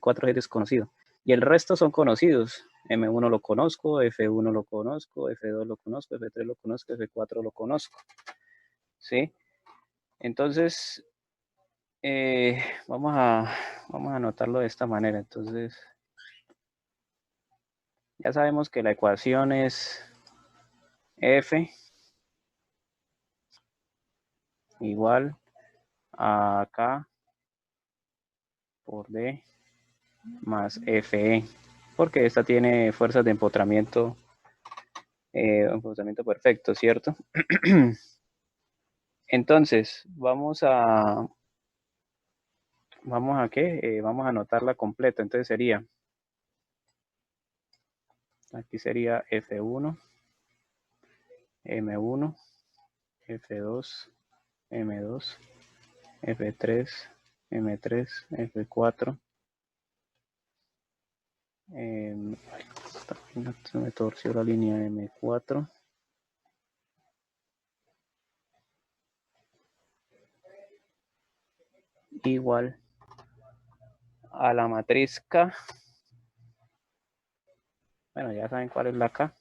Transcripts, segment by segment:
4 es desconocido. Y el resto son conocidos. M1 lo conozco, F1 lo conozco, F2 lo conozco, F3 lo conozco, F4 lo conozco. ¿Sí? Entonces, vamos a anotarlo de esta manera. Entonces, ya sabemos que la ecuación es F igual a K por D más Fe, porque esta tiene fuerzas de empotramiento perfecto, ¿cierto? Entonces, vamos a qué, vamos a anotarla completa. Entonces sería, aquí sería F1, M1, F2, M2, F3, M3, F4. Se me torció la línea M4. Igual a la matriz K. Bueno, ya saben cuál es la K.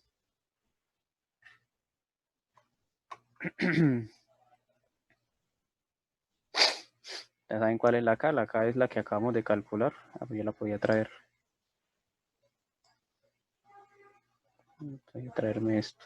Ya saben cuál es la K. La K es la que acabamos de calcular. Yo la podía traer. Voy a traerme esto.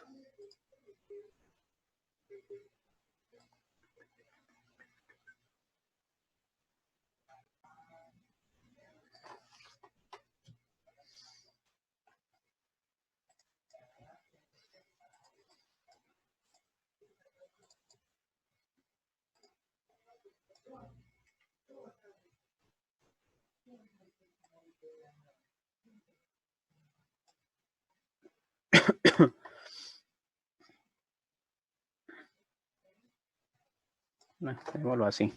Démoslo así.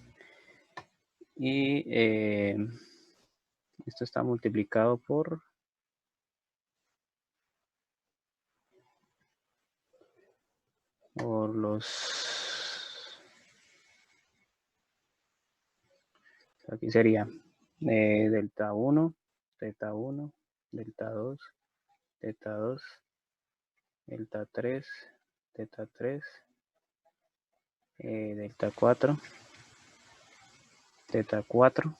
Y esto está multiplicado por los... Aquí sería delta 1, teta 1, delta 2, teta 2, delta 3, teta 3, delta 4, teta 4,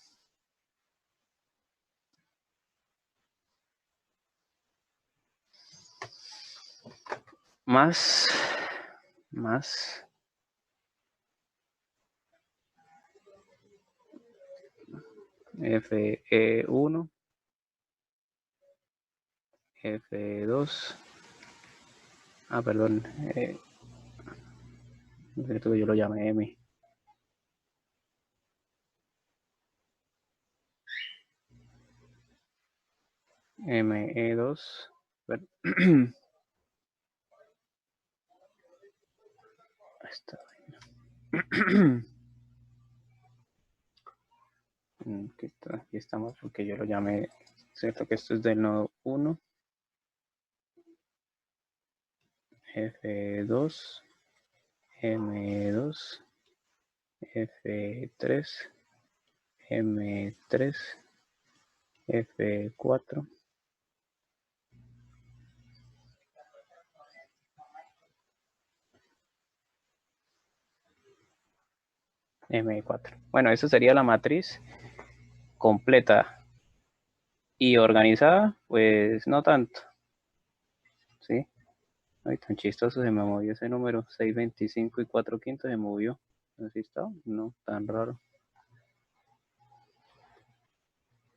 más Fe1, F2, perdón, yo lo llamé M. ME2, aquí estamos porque yo lo llamé, cierto que esto es del nodo 1, F2, M2, F3, M3, F4, M4. Bueno, esa sería la matriz completa y organizada, pues no tanto. ¿Sí? Ay, tan chistoso, se me movió ese número, 625 y 4 quintos se movió. ¿Así está? No, tan raro.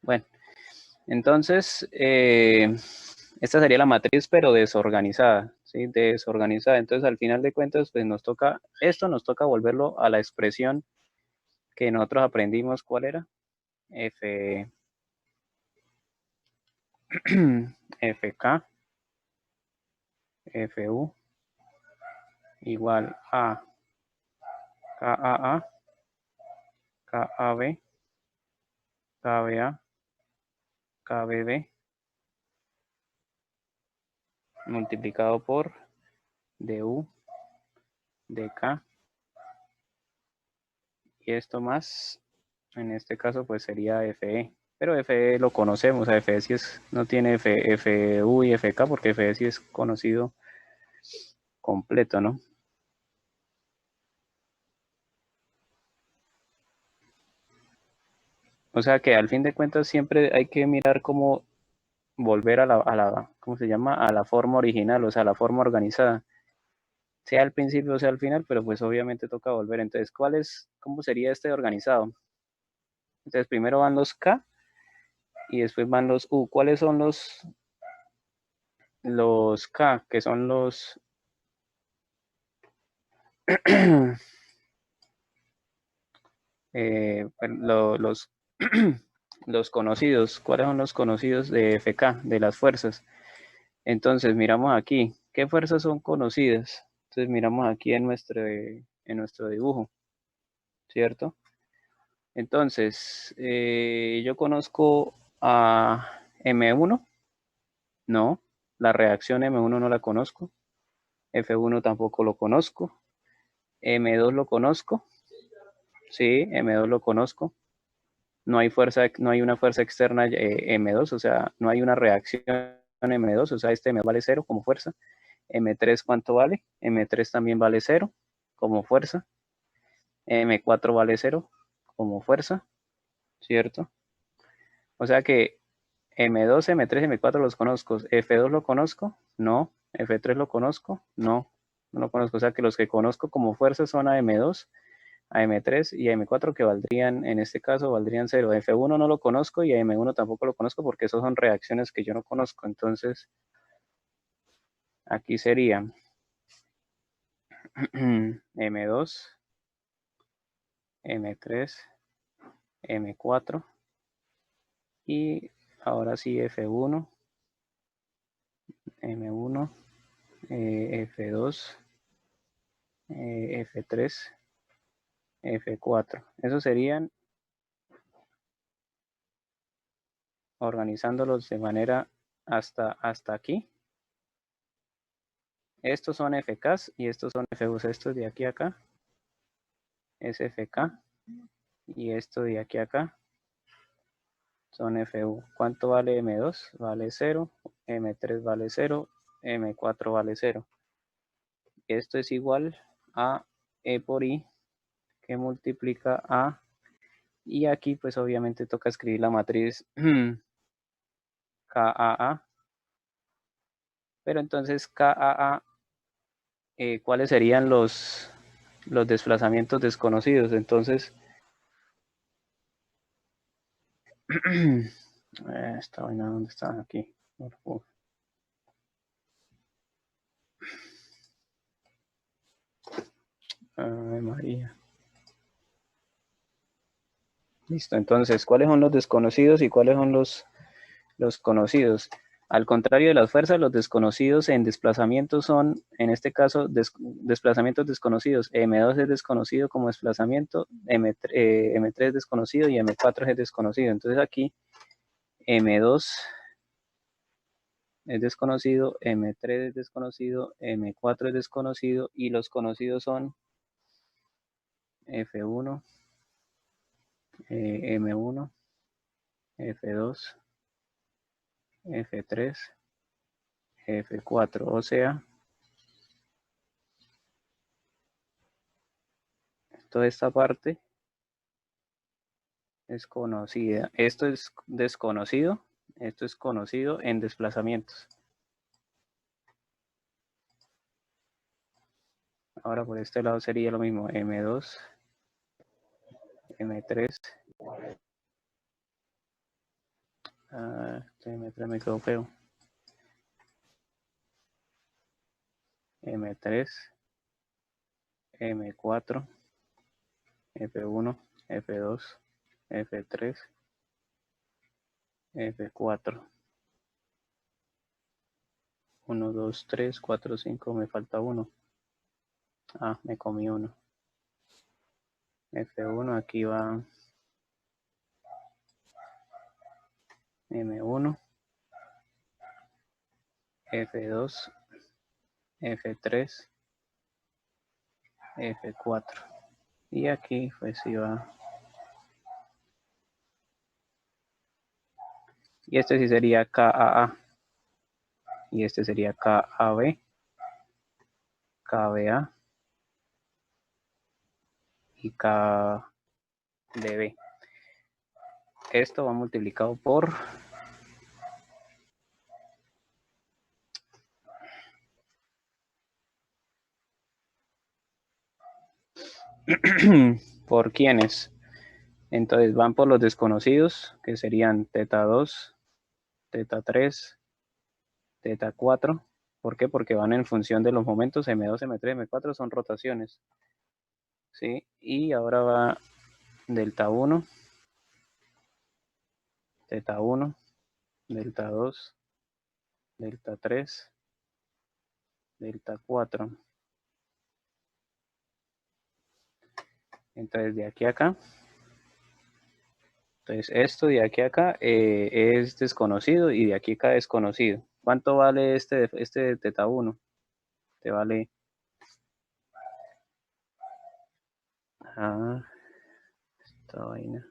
Bueno, entonces, esta sería la matriz, pero desorganizada, ¿sí? Desorganizada. Entonces, al final de cuentas, pues nos toca volverlo a la expresión que nosotros aprendimos. ¿Cuál era? FK, FU, igual a KAA, KAB, KBA, KBB, multiplicado por DU, DK, y esto más, en este caso pues sería FE. Pero FE lo conocemos, a FE sí no tiene FU y FK porque FE sí es conocido completo, ¿no? O sea que al fin de cuentas siempre hay que mirar cómo volver a la ¿cómo se llama? A la forma original, o sea, a la forma organizada. Sea al principio o sea al final, pero pues obviamente toca volver. Entonces, cómo sería este organizado? Entonces, primero van los K y después van los U. ¿Cuáles son los K? Que son los, los conocidos. ¿Cuáles son los conocidos de FK, de las fuerzas? Entonces, miramos aquí. ¿Qué fuerzas son conocidas? Entonces, miramos aquí en nuestro dibujo, ¿cierto? Entonces, yo conozco a M1, no, la reacción M1 no la conozco, F1 tampoco lo conozco, M2 lo conozco, sí, M2 lo conozco, no hay una fuerza externa M2, o sea, no hay una reacción M2, o sea, este M2 vale 0 como fuerza, M3 ¿cuánto vale? M3 también vale 0 como fuerza, M4 vale 0 como fuerza, ¿cierto? O sea que M2, M3, M4 los conozco. F2 lo conozco, no. F3 lo conozco, no. No lo conozco. O sea que los que conozco como fuerza son a M2, a M3 y a M4 que valdrían, en este caso, valdrían 0. F1 no lo conozco y a M1 tampoco lo conozco porque esos son reacciones que yo no conozco. Entonces, aquí sería M2, M3, M4 y ahora sí F1, M1, F2, F3, F4. Esos serían organizándolos de manera hasta aquí. Estos son FKs y estos son FUs. Estos de aquí a acá es FK y esto de aquí a acá son FU. ¿Cuánto vale M2? Vale 0, M3 vale 0, M4 vale 0. Esto es igual a E por I que multiplica a, y aquí pues obviamente toca escribir la matriz KAA, pero entonces KAA, ¿cuáles serían los desplazamientos desconocidos? Entonces, esta vaina, ¿dónde está? Aquí. Ay, María. Listo, entonces, ¿cuáles son los desconocidos y cuáles son los conocidos? Al contrario de las fuerzas, los desconocidos en desplazamiento son, en este caso, desplazamientos desconocidos. M2 es desconocido como desplazamiento, M3 es desconocido y M4 es desconocido. Entonces aquí M2 es desconocido, M3 es desconocido, M4 es desconocido y los conocidos son F1, M1, F2, F3, F4. O sea, toda esta parte es conocida. Esto es desconocido, esto es conocido en desplazamientos. Ahora por este lado sería lo mismo, M2, M3, M3 me quedó feo, M3, M4, F1, F2, F3, F4. 1, 2, 3, 4, 5, me falta uno. Ah, me comí uno. F1, aquí va M1, F2, F3, F4. Y aquí pues iba Y este sí sería KAA. Y este sería KAB, KBA y KDB. Esto va multiplicado por ¿por quiénes? Entonces van por los desconocidos, que serían teta 2, teta 3, teta 4. ¿Por qué? Porque van en función de los momentos M2, M3, M4 son rotaciones. ¿Sí? Y ahora va delta 1, teta 1, delta 2, delta 3, delta 4. Entonces de aquí a acá. Entonces esto de aquí a acá es desconocido y de aquí a acá desconocido. ¿Cuánto vale este de teta 1? Te vale... esta vaina.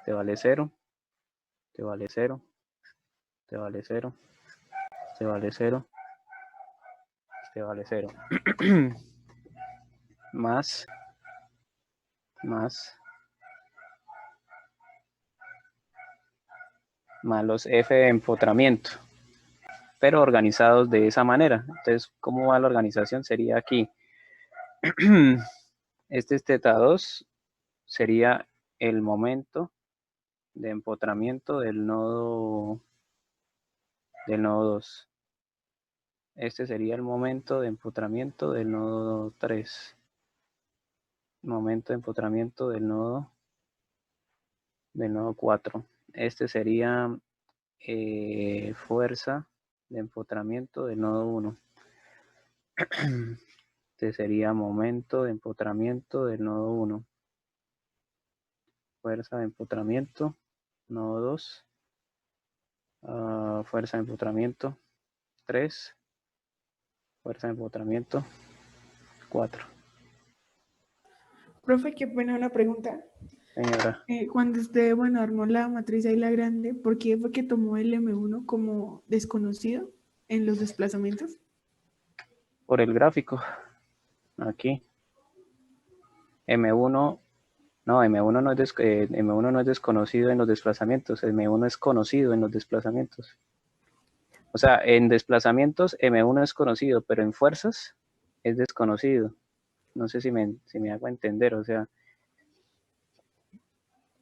Te vale 0. Te vale 0. Te vale 0. Te vale 0. Te vale 0. Más los F de empotramiento, pero organizados de esa manera. Entonces, ¿cómo va la organización? Sería aquí. Este es teta 2, sería el momento de empotramiento del nodo 2. Este sería el momento de empotramiento del nodo 3. Momento de empotramiento del nodo 4. Este sería fuerza de empotramiento del nodo 1. Este sería momento de empotramiento del nodo 1. Fuerza de empotramiento, nodo 2. Fuerza de empotramiento 3. Fuerza de empotramiento 4. Profe, qué pena una pregunta. Señora. Cuando usted, armó la matriz ahí la grande, ¿por qué fue que tomó el M1 como desconocido en los desplazamientos? Por el gráfico. Aquí. M1 no, M1 no es M1 no es desconocido en los desplazamientos, M1 es conocido en los desplazamientos. O sea, en desplazamientos M1 es conocido, pero en fuerzas es desconocido. No sé si me hago entender, o sea,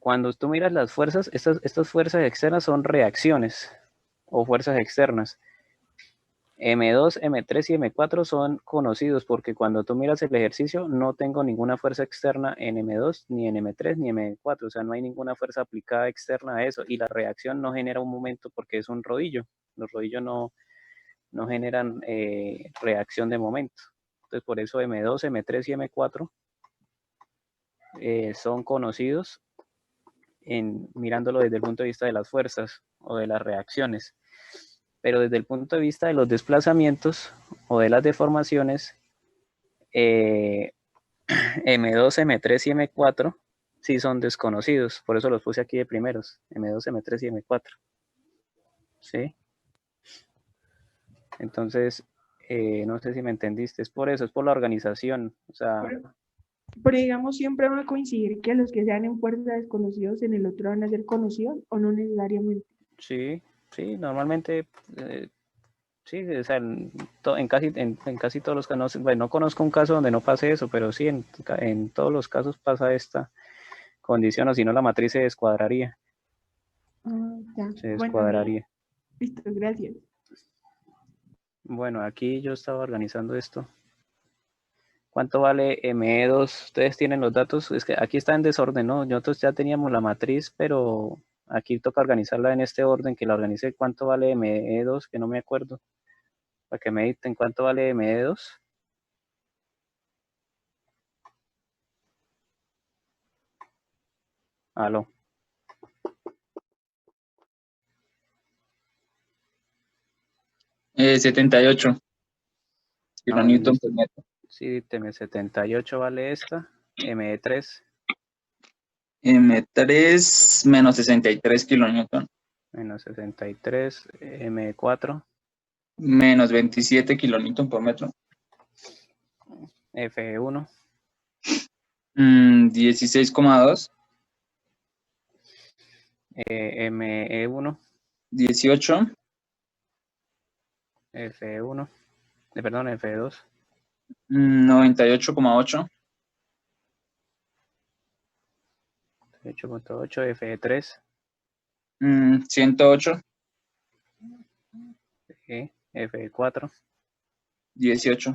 cuando tú miras las fuerzas, estas fuerzas externas son reacciones o fuerzas externas. M2, M3 y M4 son conocidos porque cuando tú miras el ejercicio no tengo ninguna fuerza externa en M2, ni en M3, ni en M4, o sea, no hay ninguna fuerza aplicada externa a eso y la reacción no genera un momento porque es un rodillo. Los rodillos no generan reacción de momento. Entonces, por eso M2, M3 y M4 son conocidos mirándolo desde el punto de vista de las fuerzas o de las reacciones. Pero desde el punto de vista de los desplazamientos o de las deformaciones, M2, M3 y M4 sí son desconocidos. Por eso los puse aquí de primeros. M2, M3 y M4. ¿Sí? Entonces, no sé si me entendiste. Es por eso, es por la organización. O sea, pero digamos, siempre va a coincidir que los que sean en fuerza desconocidos en el otro van a ser conocidos o no necesariamente. sí, normalmente, sí, o sea, en casi todos los casos, bueno, no conozco un caso donde no pase eso, pero sí, en todos los casos pasa esta condición, o si no la matriz se descuadraría. Ya. Se Bueno, descuadraría. listo, gracias. Bueno, aquí yo estaba organizando esto. ¿Cuánto vale ME2? Ustedes tienen los datos. Es que aquí está en desorden, ¿no? Nosotros ya teníamos la matriz, pero aquí toca organizarla en este orden que la organice. ¿Cuánto vale ME2? Que no me acuerdo. Para que me dicten cuánto vale ME2. Aló. 78 kilonewton por metro. Sí, díteme, 78 vale esta. ME3. M3 menos 63 kilonewton. Menos 63, M4, Menos 27 kilonewton por metro. F1, 16,2. ME1, 18. F1, perdón, F2, 98,8. 8.8, F3, 108. F4. 18.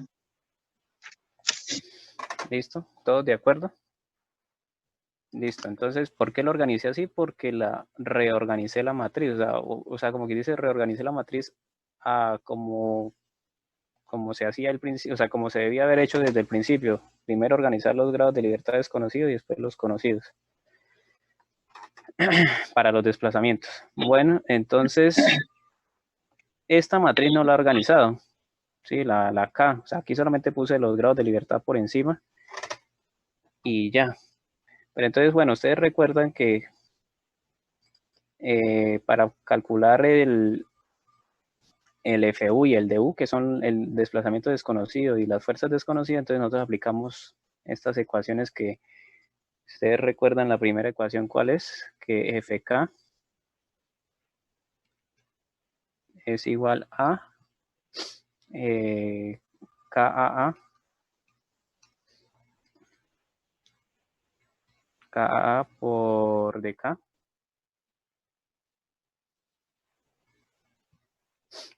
¿Listo? ¿Todos de acuerdo? Listo. Entonces, ¿por qué lo organicé así? Porque la reorganicé la matriz. O sea, como que dice, reorganicé la matriz a como se hacía al principio, o sea, como se debía haber hecho desde el principio. Primero organizar los grados de libertad desconocidos y después los conocidos para los desplazamientos. Bueno, entonces, esta matriz no la he organizado. Sí, la K. O sea, aquí solamente puse los grados de libertad por encima y ya. Pero entonces, bueno, ustedes recuerdan que para calcular el FU y el DU, que son el desplazamiento desconocido y las fuerzas desconocidas, entonces nosotros aplicamos estas ecuaciones que ustedes recuerdan. La primera ecuación, ¿cuál es? Que FK es igual a KAA por dk.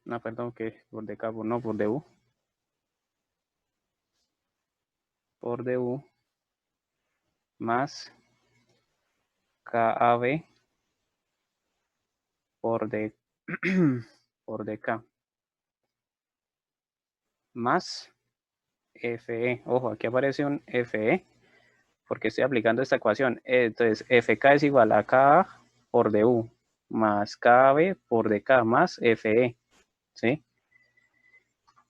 No, perdón, que por dk, no, por du. Por du más KAB por por dk más FE. Ojo, aquí aparece un FE porque estoy aplicando esta ecuación. Entonces, FK es igual a KA por DU más KB por DK más FE. ¿Sí?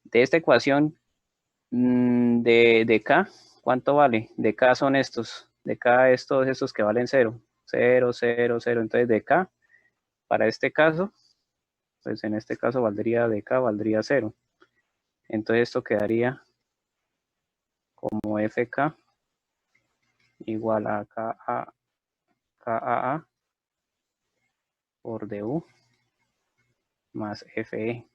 De esta ecuación de K, ¿cuánto vale? De K son estos. De K es todos estos que valen 0. 0, 0, 0. Entonces, de K, para este caso, pues en este caso valdría de K, valdría 0. Entonces, esto quedaría como FK igual a KAA por DU más FE.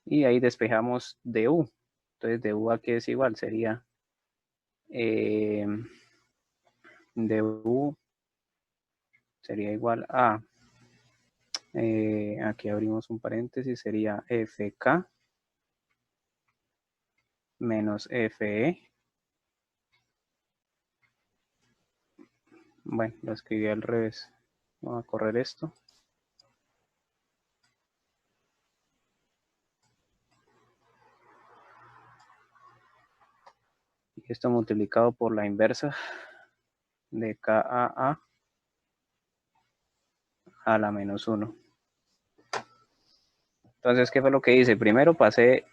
Y ahí despejamos DU. Entonces DU aquí es igual, sería DU sería igual a, aquí abrimos un paréntesis, sería FK menos FE. Bueno, lo escribí al revés. Vamos a correr esto. Y esto multiplicado por la inversa de KAA a la menos 1. Entonces, ¿qué fue lo que hice? Primero pasé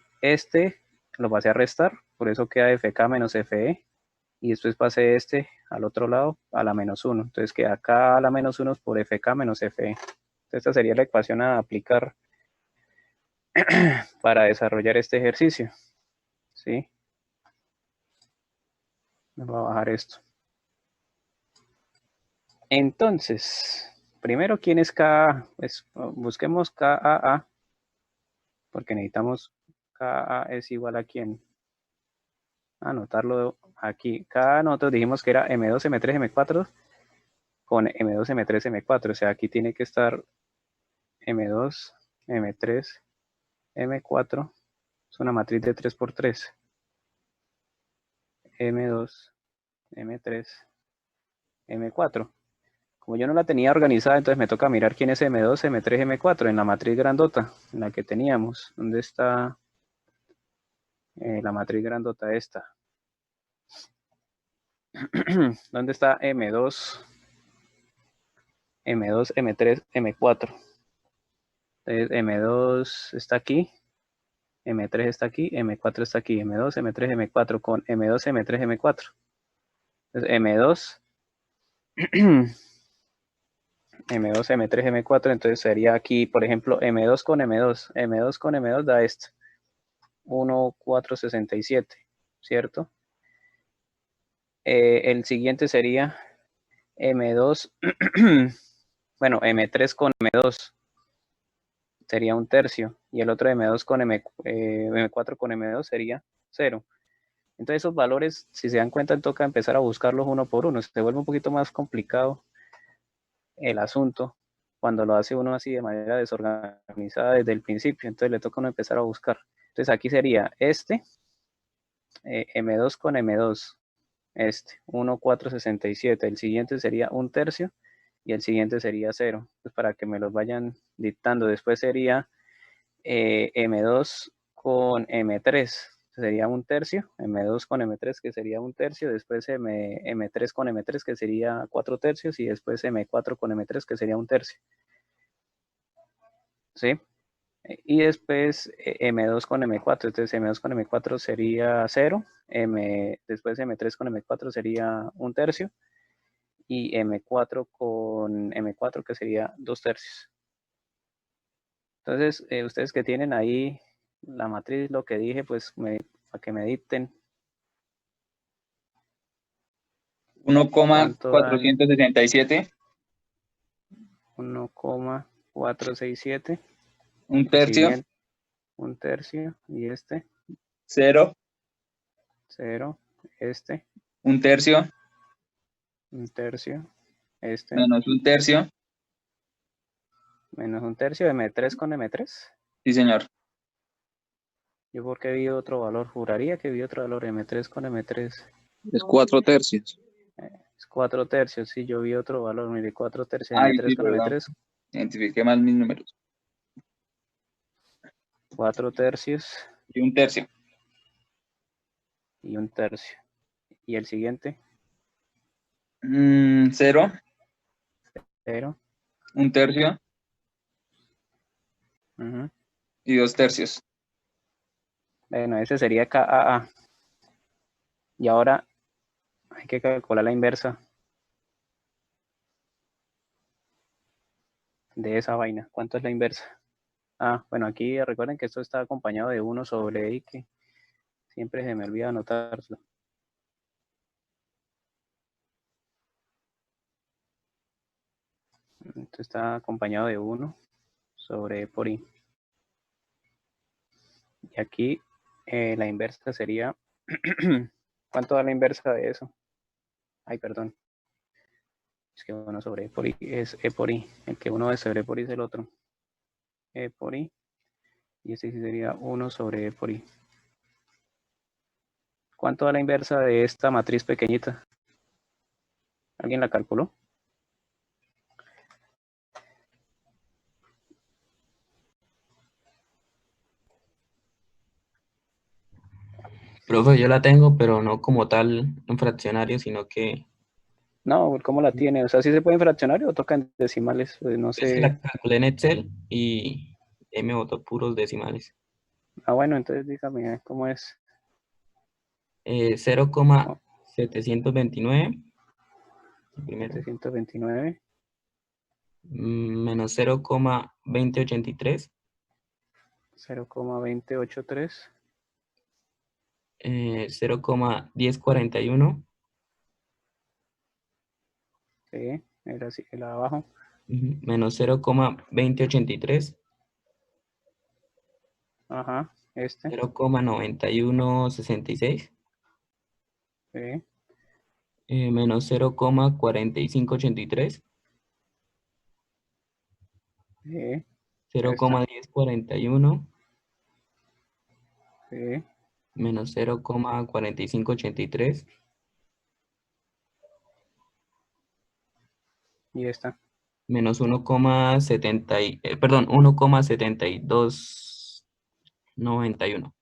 lo pasé a restar, por eso queda FK menos FE. Y después pasé este al otro lado a la menos 1. Entonces queda acá a la menos 1 por FK menos FE. Entonces, esta sería la ecuación a aplicar para desarrollar este ejercicio. ¿Sí? Voy a bajar esto. Entonces, primero, ¿quién es KA? Pues busquemos KAA, porque necesitamos KA es igual a quién. Anotarlo aquí. KA nosotros dijimos que era M2, M3, M4 con M2, M3, M4. O sea, aquí tiene que estar M2, M3, M4. Es una matriz de 3×3. M2, M3, M4. Como yo no la tenía organizada, entonces me toca mirar quién es M2, M3, M4 en la matriz grandota, en la que teníamos. ¿Dónde está la matriz grandota esta? ¿Dónde está M2, M2, M3, M4? Entonces M2 está aquí, M3 está aquí, M4 está aquí, M2, M3, M4 con M2, M3, M4. Entonces M2 M2, M3, M4, entonces sería aquí, por ejemplo, M2 con M2. M2 con M2 da esto. 1,467, ¿cierto? El siguiente sería M2, bueno, M3 con M2 sería un tercio, y el otro M2 con M4 con M2 sería 0. Entonces esos valores, si se dan cuenta, toca empezar a buscarlos uno por uno. Se vuelve un poquito más complicado el asunto cuando lo hace uno así de manera desorganizada desde el principio. Entonces le toca uno empezar a buscar. Entonces aquí sería este, M2 con M2, 1,467. El siguiente sería un tercio y el siguiente sería 0. Pues para que me los vayan dictando. Después sería M2 con M3. Sería un tercio, M2 con M3 que sería un tercio, después M3 con M3 que sería 4 tercios y después M4 con M3 que sería un tercio. ¿Sí? Y después M2 con M4, entonces M2 con M4 sería 0, después M3 con M4 sería un tercio y M4 con M4 que sería 2 tercios. Entonces, ustedes que tienen ahí la matriz, lo que dije, pues para que me dicten 1,467. 1,467. Un El tercio. siguiente, un tercio. Y 0. 0. Un tercio. Un tercio. Menos un tercio. Menos un tercio. M3 con M3. Sí, señor. Yo porque vi otro valor, juraría que vi otro valor, M3 con M3. Es 4 tercios. Es 4 tercios, sí, yo vi otro valor, mire, 4 tercios, Ay, M3 sí, con perdón. M3, Identifiqué mal mis números. 4 tercios Y un tercio. y un tercio. Y el siguiente, 0. 0. Un tercio. Uh-huh. Y 2 tercios. Bueno, ese sería KAA. Y ahora hay que calcular la inversa de esa vaina. ¿Cuánto es la inversa? Bueno, aquí recuerden que esto está acompañado de 1 sobre i, que siempre se me olvida anotarlo. Esto está acompañado de 1 sobre e por i. Y aquí la inversa sería, ¿cuánto da la inversa de eso? Ay, perdón. Es que 1 sobre e por i es e por i. El que 1 es sobre e por i es el otro. E por i. Y este sí sería 1 sobre e por i. ¿Cuánto da la inversa de esta matriz pequeñita? ¿Alguien la calculó? Profe, yo la tengo, pero no como tal en fraccionario, sino que No, ¿cómo la tiene? O sea, ¿sí se puede en fraccionario o toca en decimales? Pues no es que la sé. calculé en Excel y me botó puros decimales. Bueno, entonces dígame cómo es. 0,729, el primero, 729 menos 0,2083, 0,2083. 0,1041, Sí, era así, el abajo. menos 0,2083, Ajá, 0,9166, sí, menos 0,4583, sí, 0,1041, sí. menos 0,4583, Y menos 1,70, perdón, 1,7291.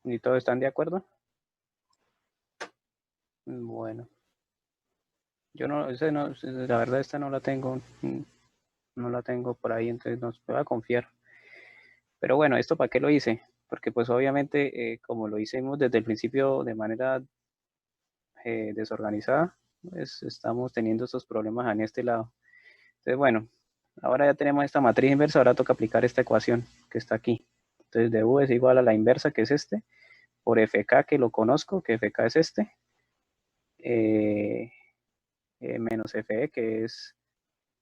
¿Y todos están de acuerdo? Bueno, yo no, la verdad esta no la tengo, no la tengo por ahí, entonces no voy a confiar. Pero bueno, ¿esto para qué lo hice? porque pues obviamente como lo hicimos desde el principio de manera desorganizada, pues estamos teniendo estos problemas en este lado. Entonces bueno, ahora ya tenemos esta matriz inversa, ahora toca aplicar esta ecuación que está aquí. Entonces du es igual a la inversa, que es este, por fk, que lo conozco, que fk es este, menos fe, que es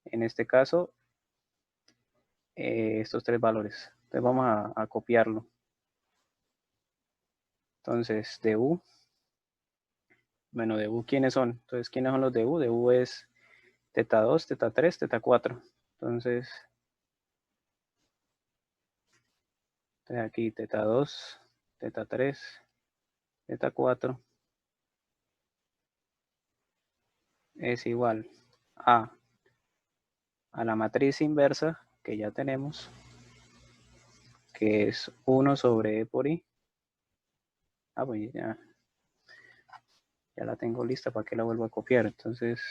en este caso estos tres valores. Entonces vamos a copiarlo. Entonces du, bueno, du, ¿quiénes son? Entonces, ¿quiénes son los du? Du es teta 2, teta 3, teta 4. Entonces aquí teta 2, teta 3, teta 4 es igual a la matriz inversa que ya tenemos, que es 1 sobre e por i. Pues ya la tengo lista, ¿para qué la vuelvo a copiar? Entonces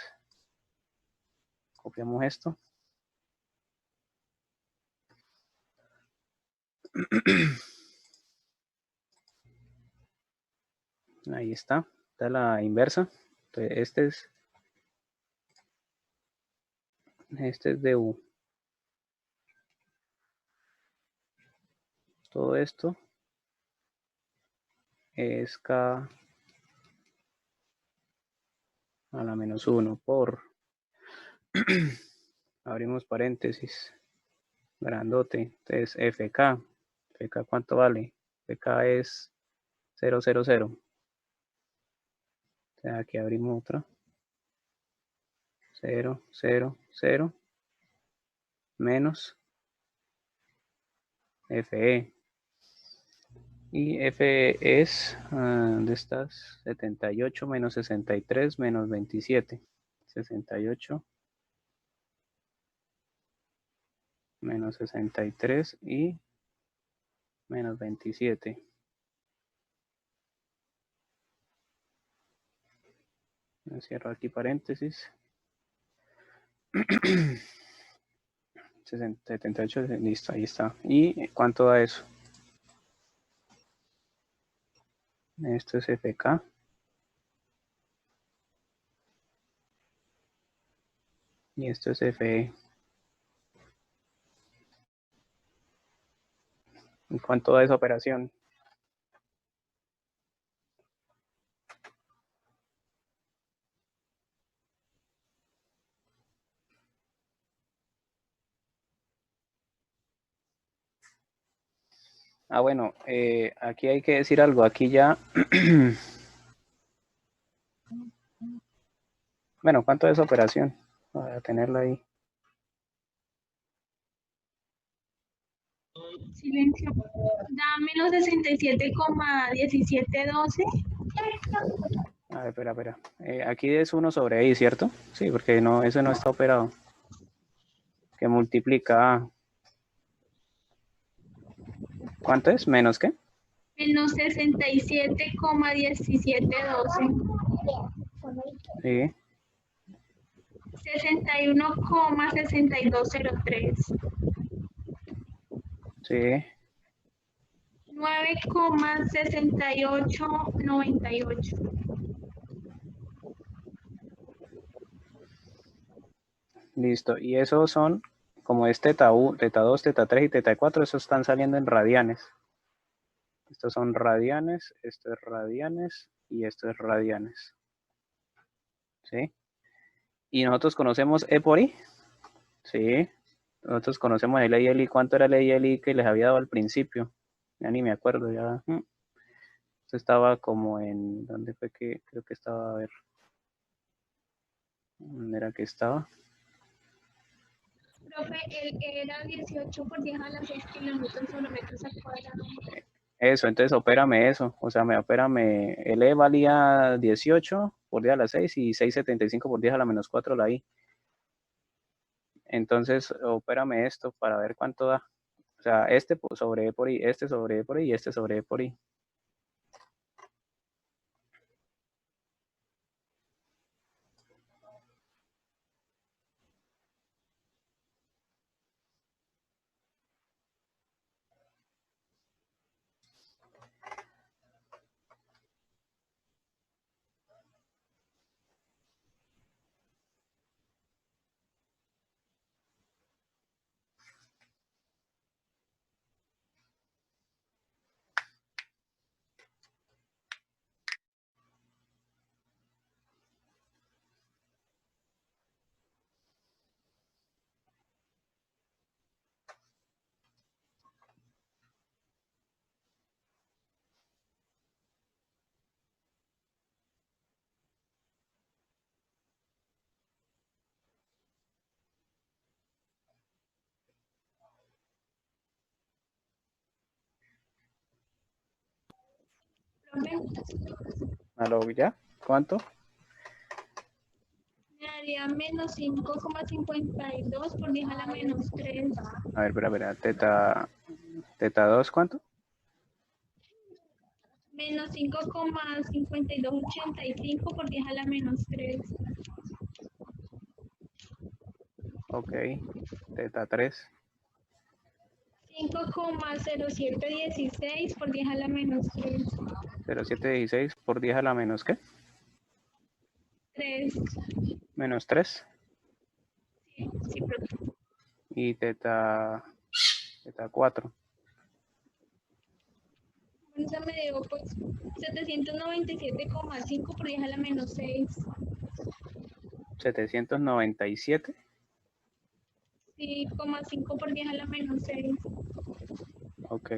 copiamos esto. Ahí está la inversa. Entonces este es du. Todo esto es k a la menos 1 por, abrimos paréntesis, grandote, entonces fk. ¿Fk cuánto vale? Fk es 0, 0, 0. Entonces aquí abrimos otra. 0, 0, 0, menos fe. Y f es, ¿dónde estás? 78 menos 63 menos 27. 68 menos 63 y menos 27. Cierro aquí paréntesis. 78, listo, ahí está. ¿Y cuánto da eso? Esto es fk. Y esto es fe. ¿Y cuánto da esa operación? Bueno, aquí hay que decir algo. Aquí ya... Bueno, ¿cuánto es esa operación? Para tenerla ahí. Silencio. Da menos 67,1712. A ver, espera. Aquí es 1 sobre i, ¿cierto? Sí, porque no, eso no está operado. Que multiplica. ¿Cuánto es? ¿Menos qué? Menos 67,1712. Sí. 61,6203. Sí. 9,6898. Listo. Y esos son, como es teta 1, teta 2, teta 3 y teta 4, esos están saliendo en radianes. Estos son radianes, esto es radianes y esto es radianes. ¿Sí? ¿Y nosotros conocemos E por I? Sí. Nosotros conocemos el E y el I. ¿Cuánto era el E y el I que les había dado al principio? Ya ni me acuerdo, ya. Esto estaba como en... ¿Dónde fue que? Creo que estaba, a ver. ¿Dónde era que estaba? Profe, él era 18 por 10 a las 6 kilómetros sobre metros al cuadrado. Eso, entonces opérame eso. O sea, opérame. El E valía 18 por 10 a la 6 y 6,75 por 10 a la menos 4 la I. Entonces, opérame esto para ver cuánto da. O sea, este sobre E por I, este sobre E por I y este sobre E por I. Profe, ¿Aló ya? ¿Cuánto? me daría menos 5,52 por 10 a la menos 3. A ver, espera, teta 2, ¿cuánto? Menos 5,5285 por 10 a la menos 3. Ok. Teta 3, 5,0716 por 10 a la menos 3. 0,716 por 10 a la menos, ¿qué? 3. Menos 3. Sí, profe. Y teta 4. Bueno, esa me dio pues 797,5 por 10 a la menos 6. 797. Sí, 5 por 10 a la menos 6. Ok.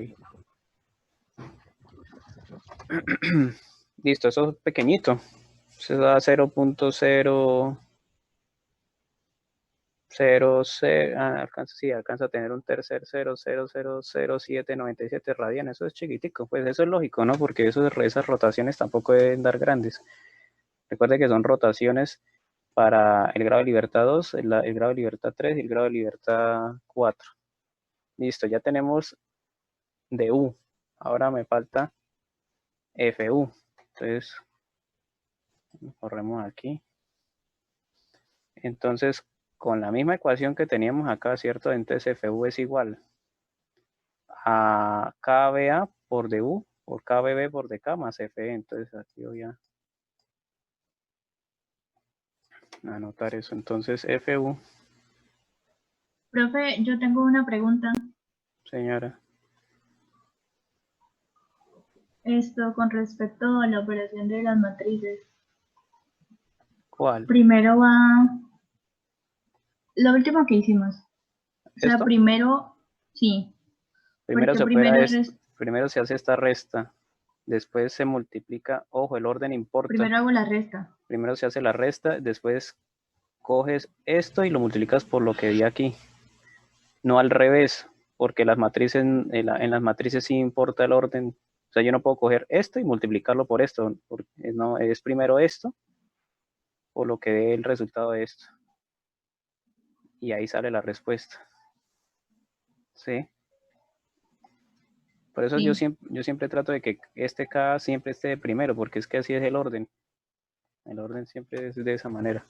Listo, eso es pequeñito. Se da 0.000, alcanza a tener un tercer 0,0000797 radian. Eso es chiquitico, pues eso es lógico, ¿no? Porque esas rotaciones tampoco deben dar grandes. Recuerde que son rotaciones para el grado de libertad 2, el grado de libertad 3 y el grado de libertad 4. Listo, ya tenemos DU. Ahora me falta FU. Entonces, corremos aquí. Entonces, con la misma ecuación que teníamos acá, ¿cierto? Entonces FU es igual a KBA por DU por KBB por DK más FE. Entonces aquí voy a anotar eso. Entonces FU, Profe, yo tengo una pregunta. señora. Esto con respecto a la operación de las matrices. ¿Cuál? Primero va lo último que hicimos. O sea, ¿Esto? primero, sí. Primero Porque se opera primero, primero se hace esta resta. Después se multiplica. Ojo, el orden importa. primero hago la resta. Primero se hace la resta, después coges esto y lo multiplicas por lo que di aquí. No al revés, porque las matrices, en las matrices sí importa el orden. O sea, yo no puedo coger esto y multiplicarlo por esto. Porque no, es primero esto por lo que dé el resultado de esto. Y ahí sale la respuesta. ¿Sí? Por eso Sí. yo siempre trato de que este K siempre esté de primero, porque es que así es el orden. El orden siempre es de esa manera.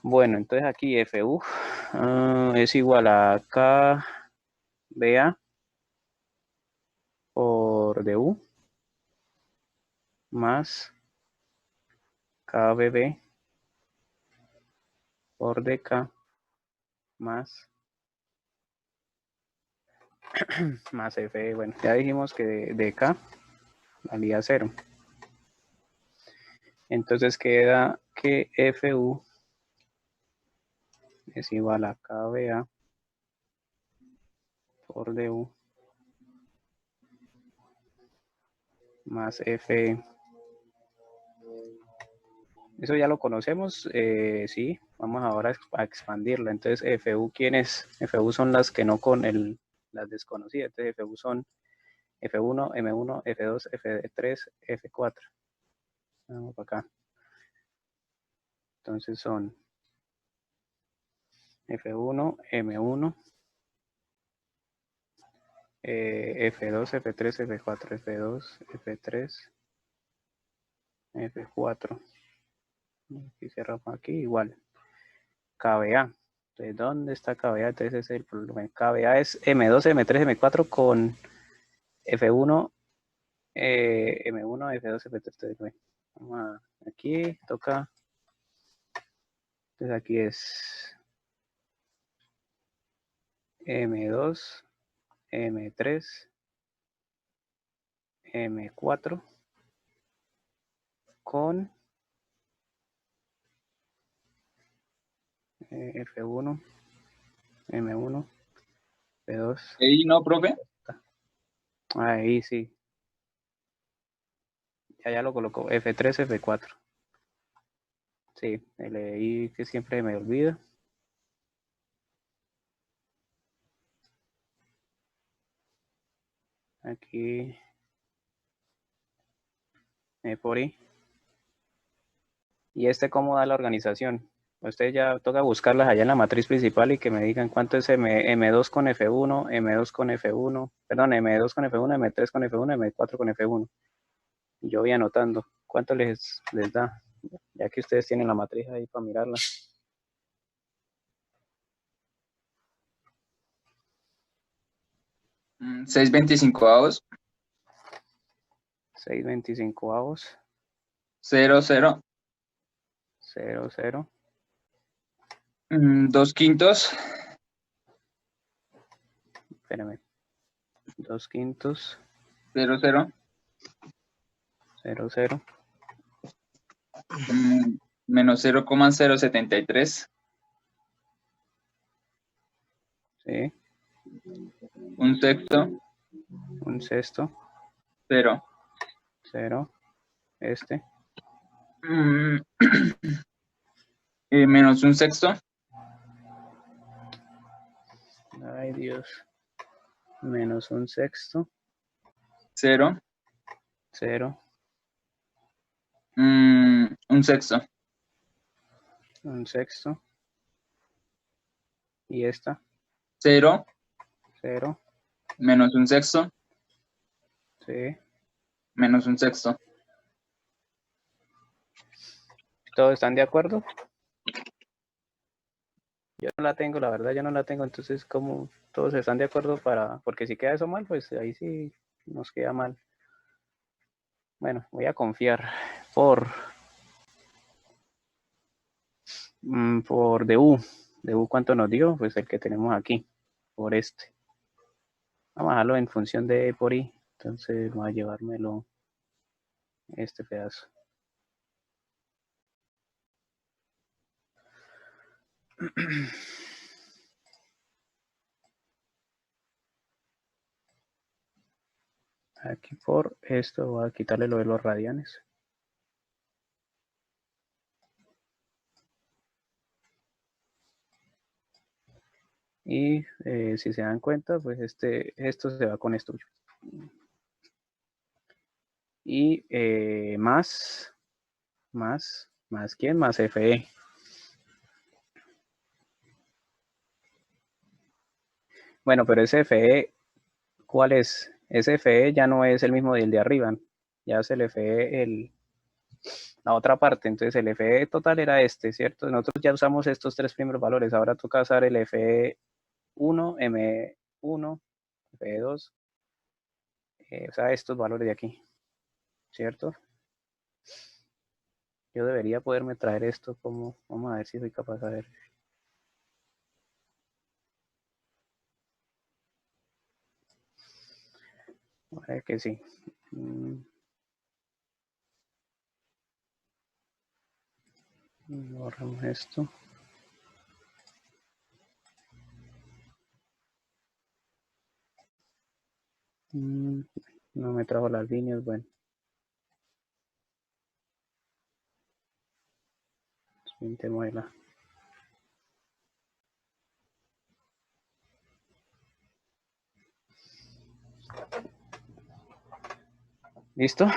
Bueno, entonces aquí FU es igual a KBA por DU más KBB por DK más FE. Bueno, ya dijimos que DK valía 0. Entonces queda que FU es igual a KBA por DU más FE. Eso ya lo conocemos, sí. Vamos ahora a expandirlo. Entonces, FU, ¿quiénes? FU son las que no con las desconocidas. Entonces, FU son F1, M1, F2, F3, F4. Vamos para acá. Entonces son F1, M1, F2, F3, F4, F2, F3, F4. Y cerramos aquí igual. KBA. Entonces, ¿dónde está KBA? Entonces, ese es el problema. KBA es M2, M3, M4 con F1, M1, F2, F3. Vamos a, aquí toca. Entonces, aquí es M2, M3, M4 con F1, M1, F2. ¿Y no, profe? Ahí sí. Ya lo colocó. F3, F4. Sí, leí que siempre me olvida. Aquí. E por I. ¿Y cómo da la organización? Ustedes ya toca buscarlas allá en la matriz principal y que me digan cuánto es M2 con F1, M2 con F1, perdón, M2 con F1, M3 con F1, M4 con F1. Y yo voy anotando cuánto les da, ya que ustedes tienen la matriz ahí para mirarla. 6/25, 6/25, 0, 0, 0, 0, 2/5, espérame, 2/5, 0, 0, 0, 0, menos 0,073, sí, 1/6, 1/6, 0, 0, menos 1/6, ay Dios, menos 1/6, 0, 0, 1/6, 1/6, y esta, 0, 0, menos 1/6, sí, menos 1/6. ¿todos están de acuerdo? Yo no la tengo, la verdad, yo no la tengo, entonces como todos están de acuerdo porque si queda eso mal, pues ahí sí nos queda mal. Bueno, voy a confiar por DU. DU, ¿cuánto nos dio? Pues el que tenemos aquí, por este. Vamos a dejarlo en función de E por I, entonces voy a llevármelo este pedazo. Aquí por esto voy a quitarle lo de los radianes. Y si se dan cuenta, pues esto se va con esto. Y más ¿quién? Más FE. Bueno, pero ese FE, ¿cuál es? Ese FE ya no es el mismo del de arriba, ya es el FE, la otra parte. Entonces el FE total era ¿cierto? Nosotros ya usamos estos tres primeros valores, ahora toca usar el FE1, M1, FE2, o sea, estos valores de aquí, ¿cierto? Yo debería poderme traer esto como, vamos a ver si soy capaz de ver. A ver que sí. Borramos esto. No me trajo las líneas, bueno. Pintémosla. ¿Listo?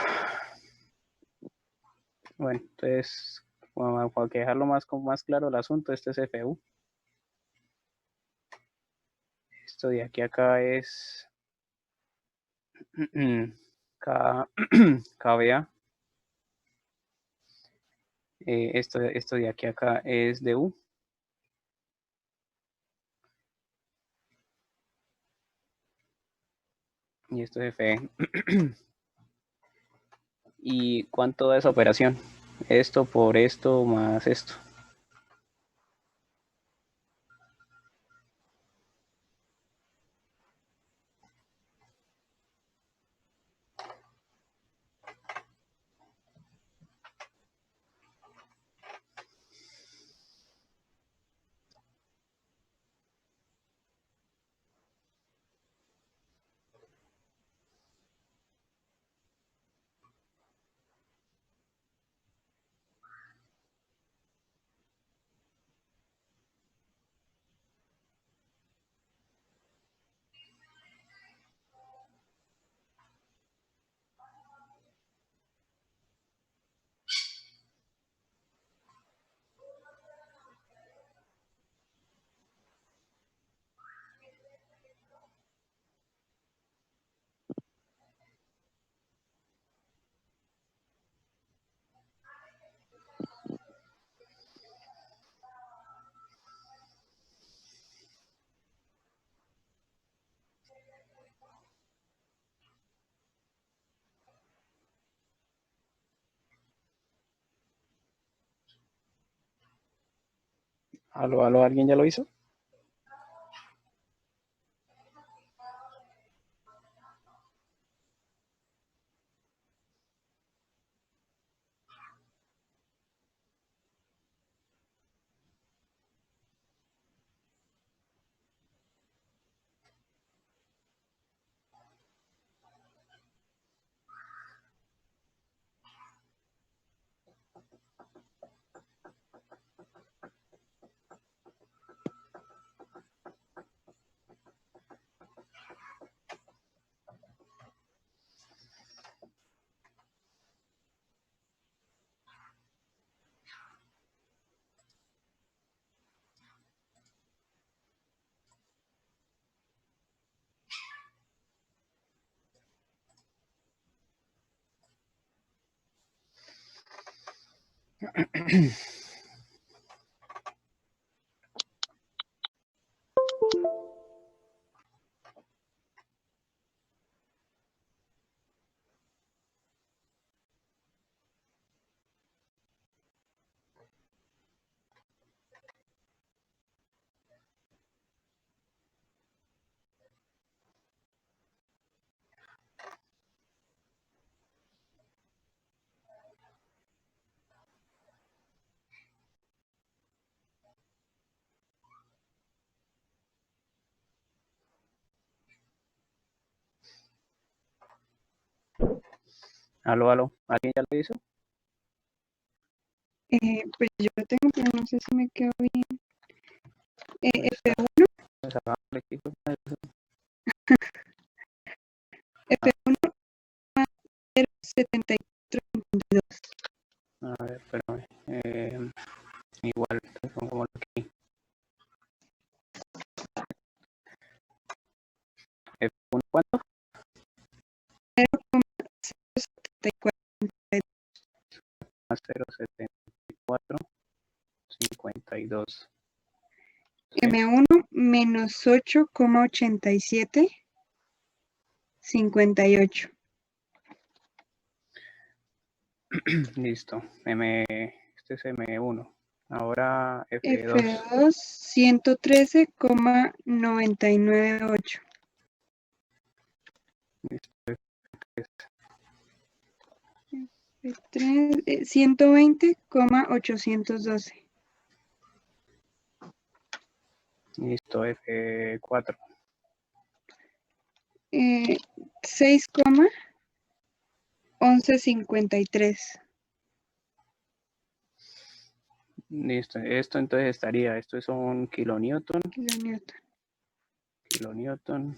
Bueno, entonces, para dejarlo más claro el asunto, este es FU. Esto de aquí a acá es KBA. Esto de aquí a acá es DU. Y esto es FE. ¿Y cuánto da esa operación? Esto por esto más esto. ¿Aló, aló? ¿Alguien ya lo hizo? ¿Aló, aló? ¿Alguien ya lo hizo? Pues yo lo tengo, pero no sé si me quedó bien. F1, Pues hagámosle aquí, pues, F1 0,7452. a ver, espérame. Igual, entonces pongámoslo aquí. F1, ¿cuánto? 0,074. 0,7452. M1 menos 8,87. 58. Listo. Este es M1. Ahora F2. F2 113,998. Listo. F3 120,812. Listo. F4. 6,1153. Listo. Esto entonces estaría. Esto es un kilonewton. kilonewton. Kilonewton.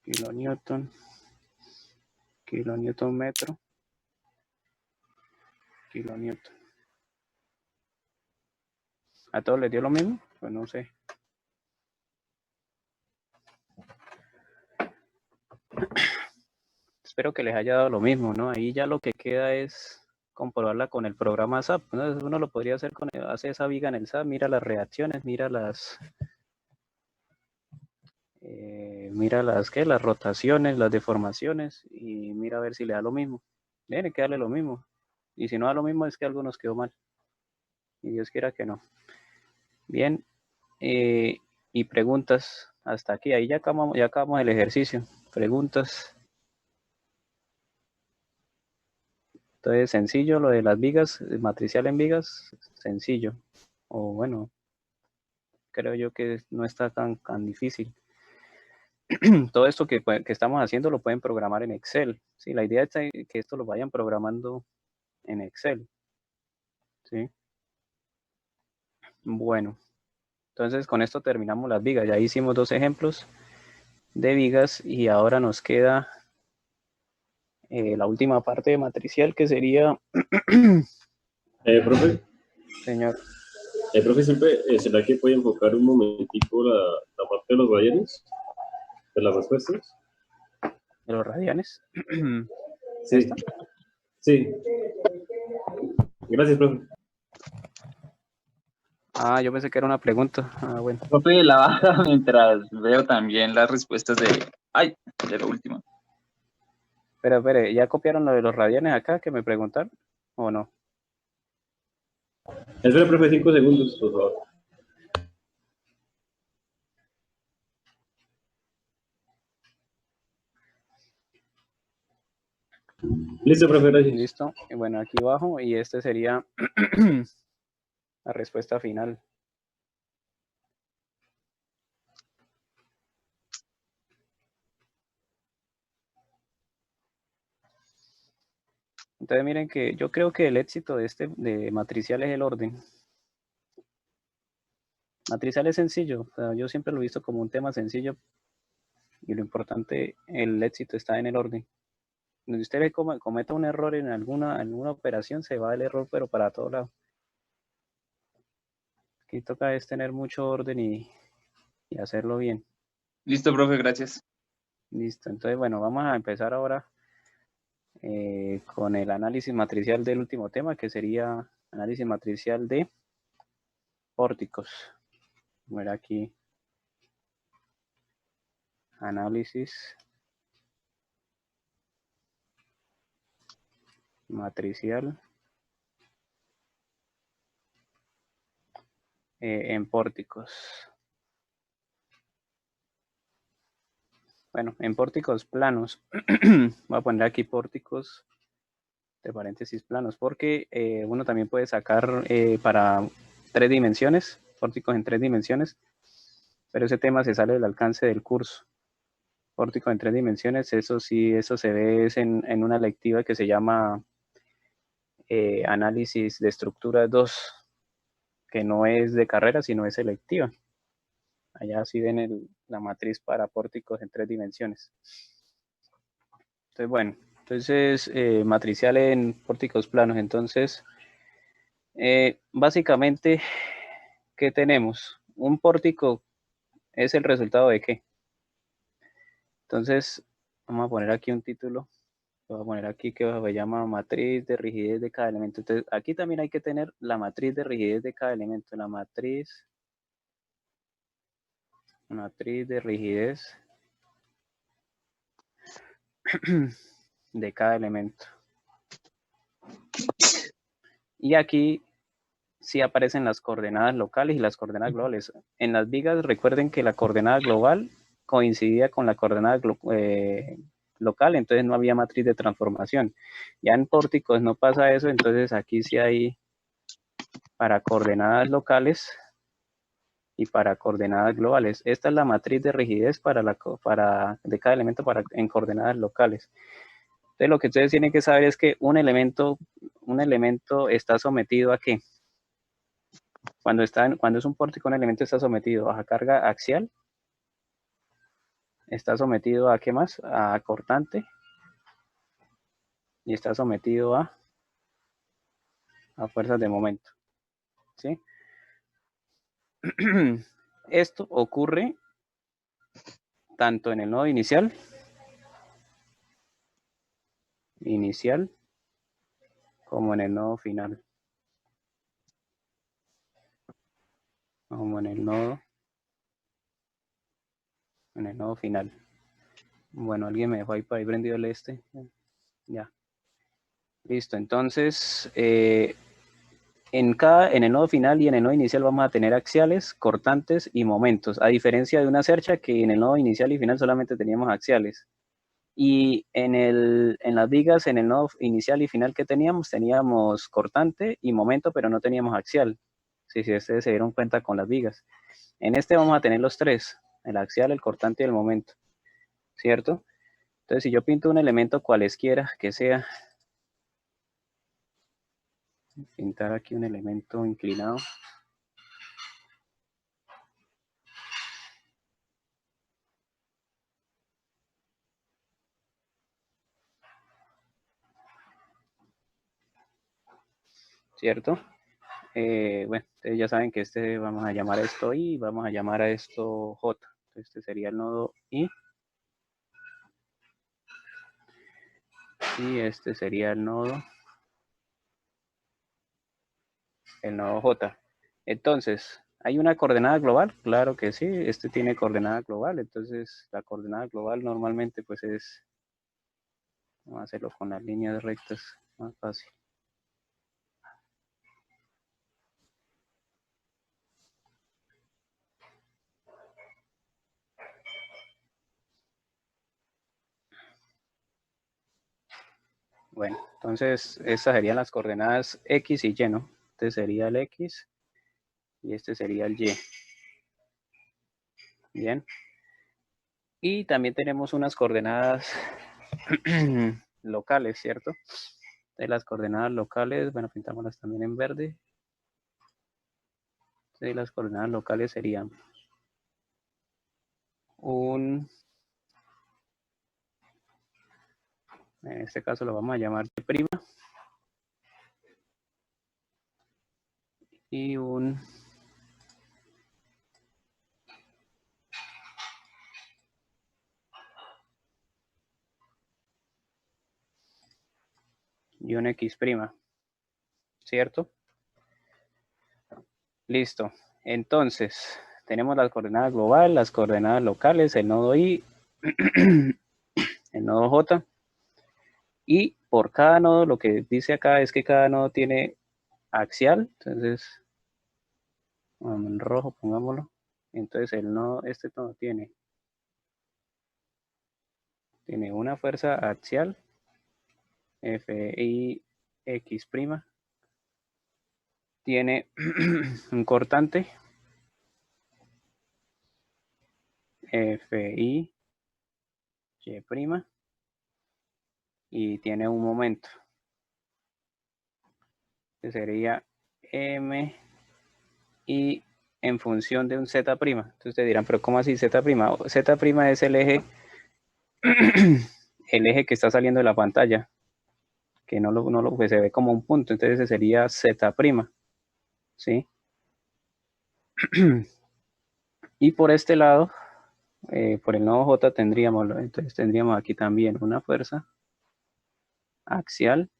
Kilonewton. Kilonewton metro. Kilonewton. ¿A todos les dio lo mismo? Pues no sé. Espero que les haya dado lo mismo, ¿no? Ahí ya lo que queda es comprobarla con el programa SAP, ¿no? Uno lo podría hacer hace esa viga en el SAP, mira las reacciones, mira las las rotaciones, las deformaciones y mira a ver si le da lo mismo. Tiene que darle lo mismo. Y si no da lo mismo es que algo nos quedó mal. Y Dios quiera que no. Bien. Y preguntas hasta aquí. Ahí ya acabamos el ejercicio. Preguntas. Entonces, sencillo, lo de las vigas, matricial en vigas, sencillo. O bueno, creo yo que no está tan difícil. Todo esto que estamos haciendo lo pueden programar en Excel. ¿Sí? La idea es que esto lo vayan programando en Excel. ¿Sí? Bueno, entonces con esto terminamos las vigas. Ya hicimos 2 ejemplos de vigas y ahora nos queda la última parte de matricial que sería... Profe, Señor. profe, siempre, ¿será que puede enfocar un momentico la parte de los radianes de las respuestas? ¿De los radianes? Sí. ¿Esta? Sí. Gracias, profe. Ah, yo pensé que era una pregunta. Ah, bueno. Profe, la baja mientras veo también las respuestas de lo último. Pero, espere, ¿ya copiaron lo de los radianes acá que me preguntaron? ¿O no? Espera, profe, 5 segundos, por favor. Listo, profe, gracias. Listo. Y bueno, aquí abajo y este sería la respuesta final. Entonces miren que yo creo que el éxito de matricial es el orden. Matricial es sencillo, o sea, yo siempre lo he visto como un tema sencillo y lo importante, el éxito está en el orden. Cuando usted cometa un error en alguna operación, se va el error, pero para todo lado. Aquí toca es tener mucho orden y hacerlo bien. Listo, profe, gracias. Listo, entonces bueno, vamos a empezar ahora con el análisis matricial del último tema, que sería análisis matricial de pórticos. Ver aquí, análisis matricial en pórticos. Bueno, en pórticos planos. Voy a poner aquí pórticos de paréntesis planos, porque uno también puede sacar para 3 dimensiones, pórticos en 3 dimensiones, pero ese tema se sale del alcance del curso. Pórticos en 3 dimensiones, eso sí, eso se ve es en una lectiva que se llama análisis de estructuras 2, que no es de carrera, sino es selectiva. Allá sí ven la matriz para pórticos en 3 dimensiones. Entonces, bueno, matricial en pórticos planos. Entonces, básicamente, ¿qué tenemos? Un pórtico es el resultado de ¿qué? Entonces, vamos a poner aquí un título. Voy a poner aquí que se llama matriz de rigidez de cada elemento. Entonces, aquí también hay que tener la matriz de rigidez de cada elemento. La matriz de rigidez de cada elemento. Y aquí sí aparecen las coordenadas locales y las coordenadas globales. En las vigas, recuerden que la coordenada global coincidía con la coordenada local, entonces no había matriz de transformación. Ya en pórticos no pasa eso, entonces aquí sí hay para coordenadas locales y para coordenadas globales. Esta es la matriz de rigidez de cada elemento en coordenadas locales. Entonces lo que ustedes tienen que saber es que un elemento está sometido a ¿qué? Cuando es un pórtico, un elemento está sometido a carga axial, está sometido a ¿qué más? A cortante y está sometido a fuerzas de momento. ¿Sí? Esto ocurre tanto en el nodo inicial, como en el nodo final. Como en el nodo final. Bueno, alguien me dejó ahí para ir prendido el Ya. Listo, entonces en el nodo final y en el nodo inicial vamos a tener axiales, cortantes y momentos, a diferencia de una cercha que en el nodo inicial y final solamente teníamos axiales. Y en las vigas, en el nodo inicial y final que teníamos cortante y momento, pero no teníamos axial. Si ustedes se dieron cuenta con las vigas. En este vamos a tener los tres, el axial, el cortante y el momento, ¿cierto? Entonces, si yo pinto un elemento cualesquiera que sea, pintar aquí un elemento inclinado. ¿Cierto? Bueno, ustedes ya saben que vamos a llamar a esto I y vamos a llamar a esto J. Este sería el nodo I. Y este sería el nodo J. Entonces, ¿hay una coordenada global? Claro que sí, este tiene coordenada global. Entonces, la coordenada global normalmente pues es, vamos a hacerlo con las líneas rectas, más fácil. Bueno, entonces estas serían las coordenadas X y Y, ¿no? Este sería el X y este sería el Y. Bien. Y también tenemos unas coordenadas locales, ¿cierto? De las coordenadas locales, bueno, pintámoslas también en verde. Sí, las coordenadas locales serían en este caso lo vamos a llamar Y' y un X', ¿cierto? Listo. Entonces, tenemos las coordenadas global, las coordenadas locales, el nodo I, el nodo J. Y por cada nodo, lo que dice acá es que cada nodo tiene axial. Entonces, en rojo pongámoslo. Entonces, este nodo tiene una fuerza axial, Fix'. Tiene un cortante, Fi'Y', y tiene un momento, que sería M y en función de un Z'. Entonces ustedes dirán, pero ¿cómo así Z'? Z' es el eje, el eje que está saliendo de la pantalla, que que se ve como un punto, entonces ese sería Z', ¿sí? Y por este lado, por el nodo J entonces tendríamos aquí también una fuerza axial,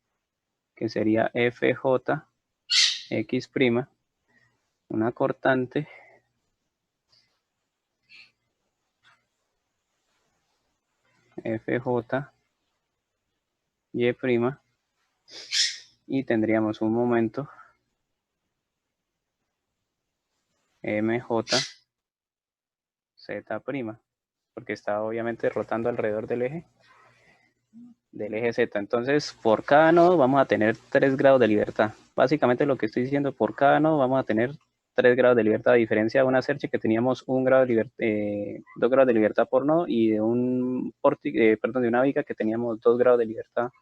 que sería FJX', una cortante, FJY', y tendríamos un momento MJZ', porque está obviamente rotando alrededor del eje Z. Entonces, por cada nodo vamos a tener 3 grados de libertad. Básicamente lo que estoy diciendo, por cada nodo vamos a tener 3 grados de libertad, a diferencia de una Search que teníamos 2 grados de libertad por nodo, y de de una Viga que teníamos 2 grados de libertad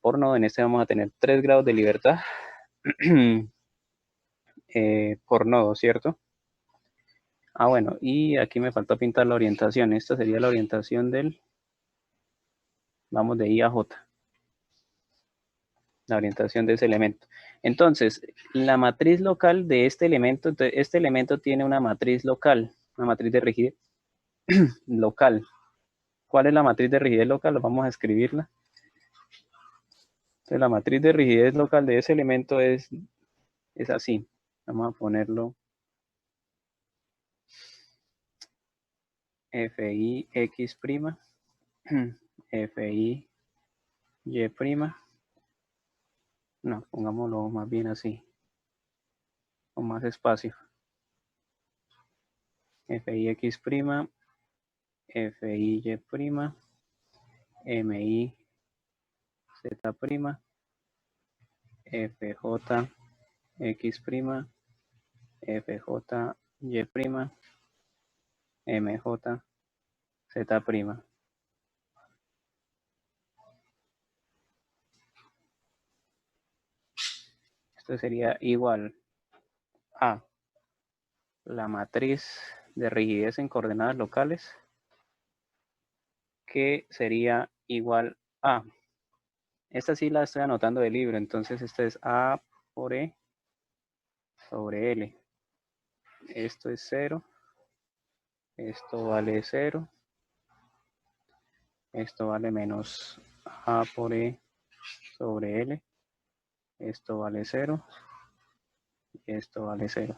por nodo. En este vamos a tener 3 grados de libertad por nodo, ¿cierto? Bueno, y aquí me faltó pintar la orientación. Esta sería la orientación vamos de I a J. La orientación de ese elemento. Entonces, la matriz local de este elemento tiene una matriz local, una matriz de rigidez local. ¿Cuál es la matriz de rigidez local? Vamos a escribirla. Entonces, la matriz de rigidez local de ese elemento es así. Vamos a ponerlo FIX', FIY'. No, pongámoslo más bien así, con más espacio. FIX', FIY', MIZ', FJX', FJY', MJZ'. Esto sería igual a la matriz de rigidez en coordenadas locales, que sería igual a, esta sí la estoy anotando del libro, entonces esta es A por E sobre L. Esto es 0, esto vale 0, esto vale menos A por E sobre L, esto vale 0, y esto vale 0.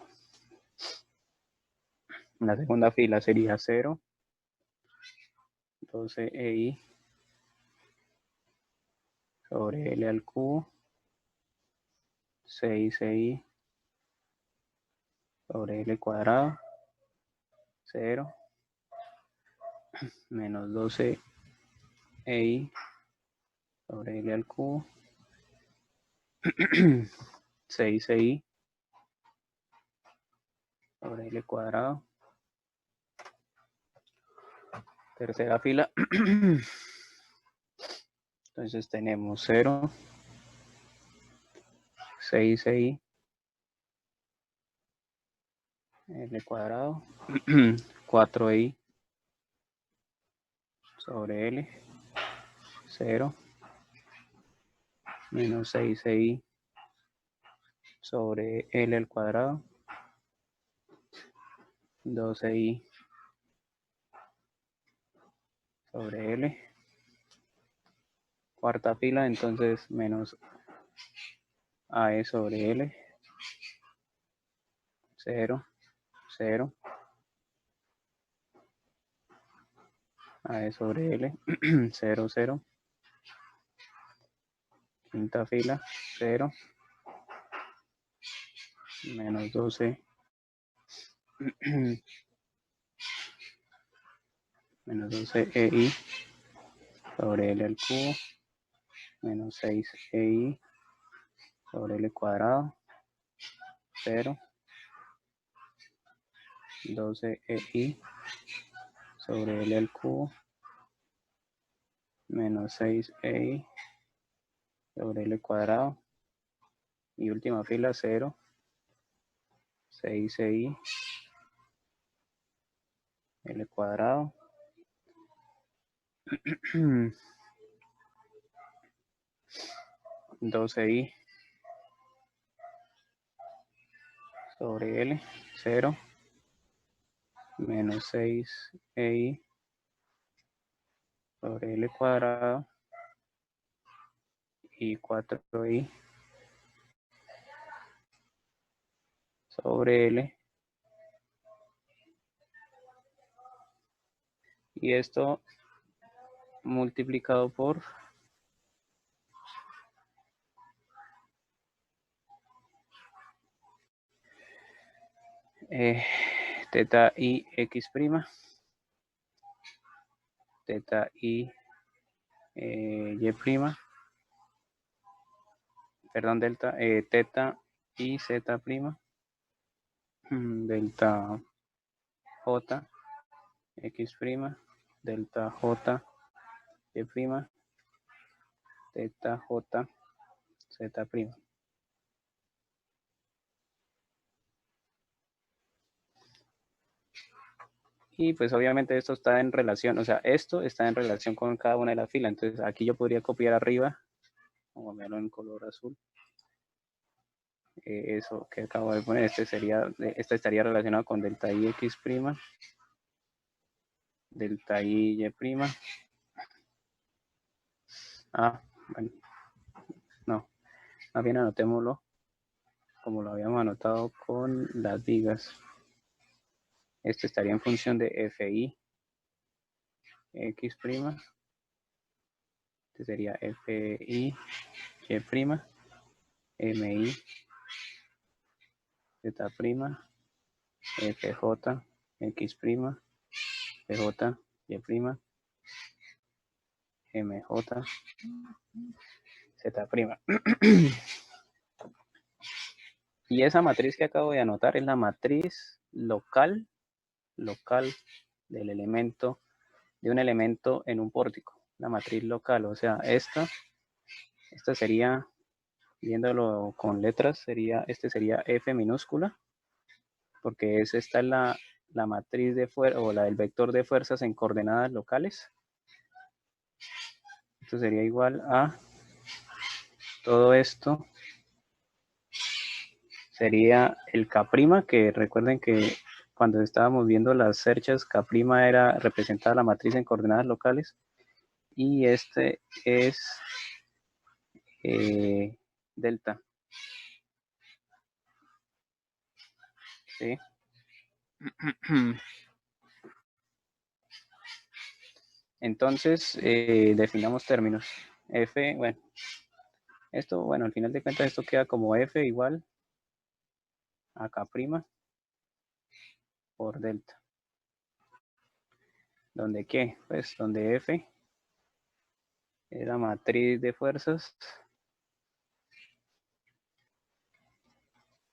La segunda fila sería 0, 12EI sobre L al cubo, 6EI sobre L cuadrado, 0, menos 12EI sobre L al cubo, 6i sobre L cuadrado, tercera fila, entonces tenemos 0, 6i, L cuadrado, 4i sobre L, 0, menos 6i sobre L al cuadrado, 12i sobre L, cuarta fila, entonces menos AE sobre L, 0, 0, AE sobre L, 0, 0, quinta fila, 0, menos 12, menos 12 EI sobre L al cubo, menos 6 EI sobre L cuadrado, 0, 12 EI sobre L al cubo, menos 6 EI sobre L cuadrado, y última fila 0, 6 EI L cuadrado, 12i sobre L, 0, menos 6i sobre L cuadrado, y 4i sobre L. Y esto multiplicado por teta i x prima, teta i y prima, perdón, delta, teta i z prima, delta j x prima, delta j y prima, teta j z prima. Y pues obviamente esto está en relación, o sea, esto está en relación con cada una de las filas. Entonces aquí yo podría copiar arriba, vamos a verlo en color azul. Eso que acabo de poner, este estaría relacionado con delta i x prima, delta i y prima. Bueno, no, más bien anotémoslo como lo habíamos anotado con las vigas. Esto estaría en función de fi x prima, este sería fi y prima, mi z prima, fj x prima, pj y prima, mj z prima. Y esa matriz que acabo de anotar es la matriz local del elemento, de un elemento en un pórtico, la matriz local. O sea, esta sería, viéndolo con letras, este sería F minúscula, porque esta es la matriz de fuerza, o la del vector de fuerzas en coordenadas locales. Esto sería igual a todo esto. Sería el K', que recuerden que cuando estábamos viendo las cerchas, K' era representada la matriz en coordenadas locales. Y este es delta. ¿Sí? Entonces, definamos términos. F, bueno, esto, bueno, al final de cuentas esto queda como F igual a K' por delta. ¿Donde qué? Pues donde F es la matriz de fuerzas,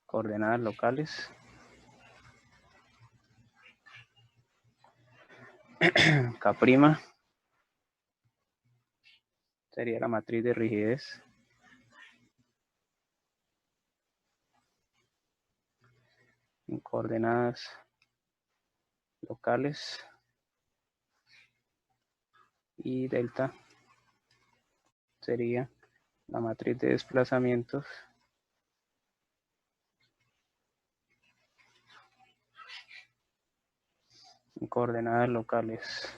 coordenadas locales, K' sería la matriz de rigidez, en coordenadas locales, y delta sería la matriz de desplazamientos en coordenadas locales.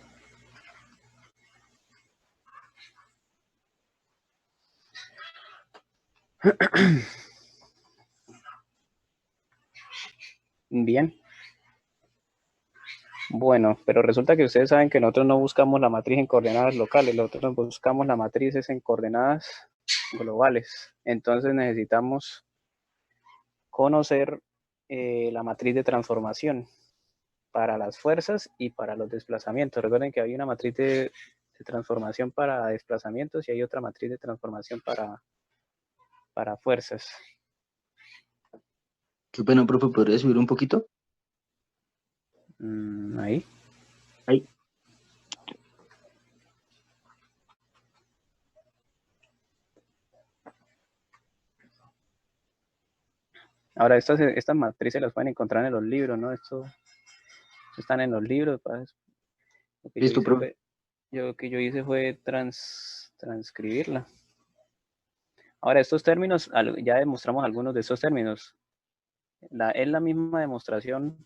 Bien. Bueno, pero resulta que ustedes saben que nosotros no buscamos la matriz en coordenadas locales, nosotros buscamos la matriz en coordenadas globales. Entonces necesitamos conocer la matriz de transformación para las fuerzas y para los desplazamientos. Recuerden que hay una matriz de transformación para desplazamientos y hay otra matriz de transformación para fuerzas. Qué pena, profe, ¿podría subir un poquito? Ahí. Ahí. Ahora, estas matrices las pueden encontrar en los libros, ¿no? Esto están en los libros. Listo, profe. Lo que yo hice fue transcribirla. Ahora, estos términos, ya demostramos algunos de estos términos. Es la misma demostración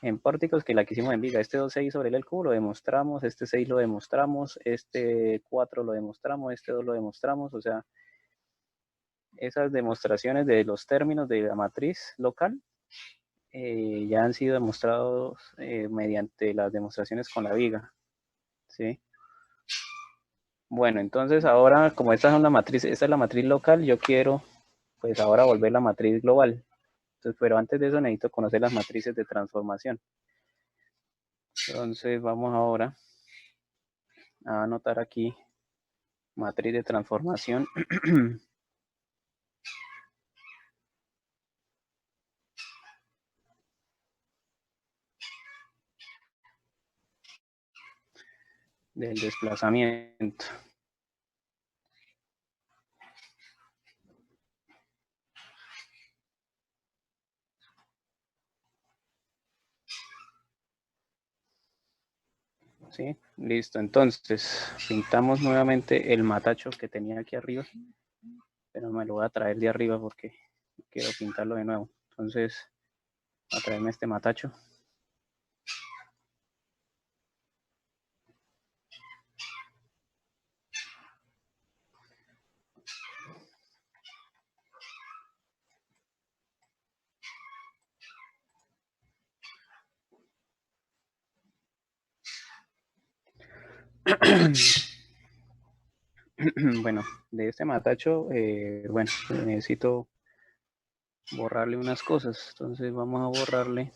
en pórticos que la que hicimos en viga. Este 2,6 sobre el cubo lo demostramos, este 6 lo demostramos, este 4 lo demostramos, este 2 lo demostramos. O sea, esas demostraciones de los términos de la matriz local ya han sido demostrados mediante las demostraciones con la viga. ¿Sí? Bueno, entonces ahora, como esta es la matriz local, yo quiero pues ahora volver la matriz global. Entonces, pero antes de eso necesito conocer las matrices de transformación. Entonces vamos ahora a anotar aquí matriz de transformación. Del desplazamiento. ¿Sí? Listo. Entonces, pintamos nuevamente el matacho que tenía aquí arriba. Pero me lo voy a traer de arriba porque quiero pintarlo de nuevo. Entonces, voy a traerme este matacho. Bueno, de este matacho, bueno, necesito borrarle unas cosas. Entonces vamos a borrarle.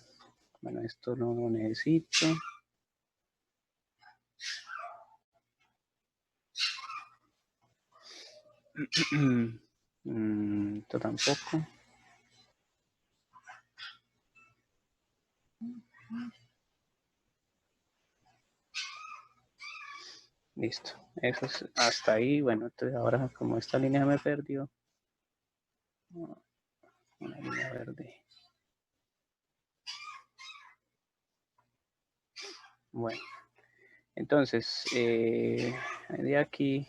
Bueno, esto no lo necesito. Esto tampoco. Listo. Eso es hasta ahí. Bueno, entonces ahora como esta línea me perdió. Una línea verde. Bueno. Entonces, de aquí,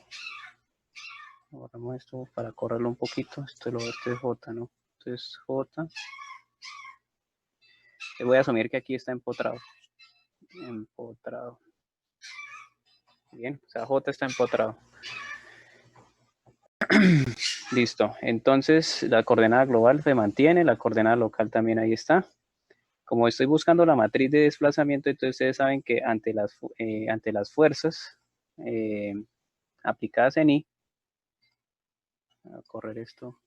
borramos esto para correrlo un poquito. Este es J, ¿no? Entonces, J. Le voy a asumir que aquí está empotrado. Empotrado. Bien, o sea, J está empotrado. Listo. Entonces, la coordenada global se mantiene, la coordenada local también ahí está. Como estoy buscando la matriz de desplazamiento, entonces ustedes saben que ante las fuerzas aplicadas en I, voy a correr esto.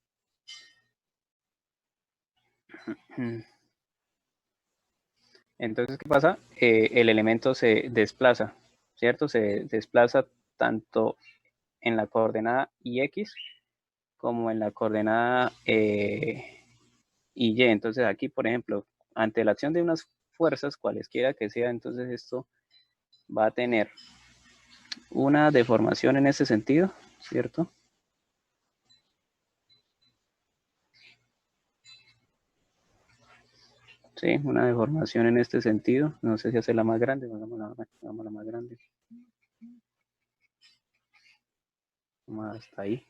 Entonces, ¿qué pasa? El elemento se desplaza, ¿cierto? Se desplaza tanto en la coordenada IX como en la coordenada y. Entonces aquí, por ejemplo, ante la acción de unas fuerzas, cualesquiera que sea, entonces esto va a tener una deformación en ese sentido, ¿cierto? Sí, una deformación en este sentido. No sé si hacerla más grande, hagámosla más grande. Vamos hasta ahí.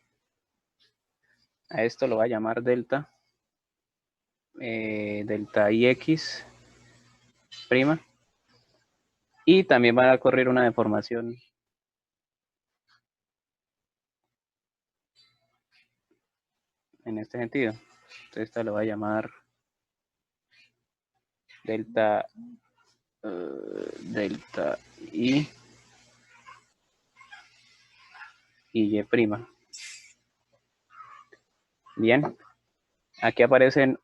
A esto lo voy a llamar delta. Delta IX prima. Y también va a ocurrir una deformación en este sentido. Entonces esta lo voy a llamar delta delta I y Y prima. Bien. Aquí aparecen,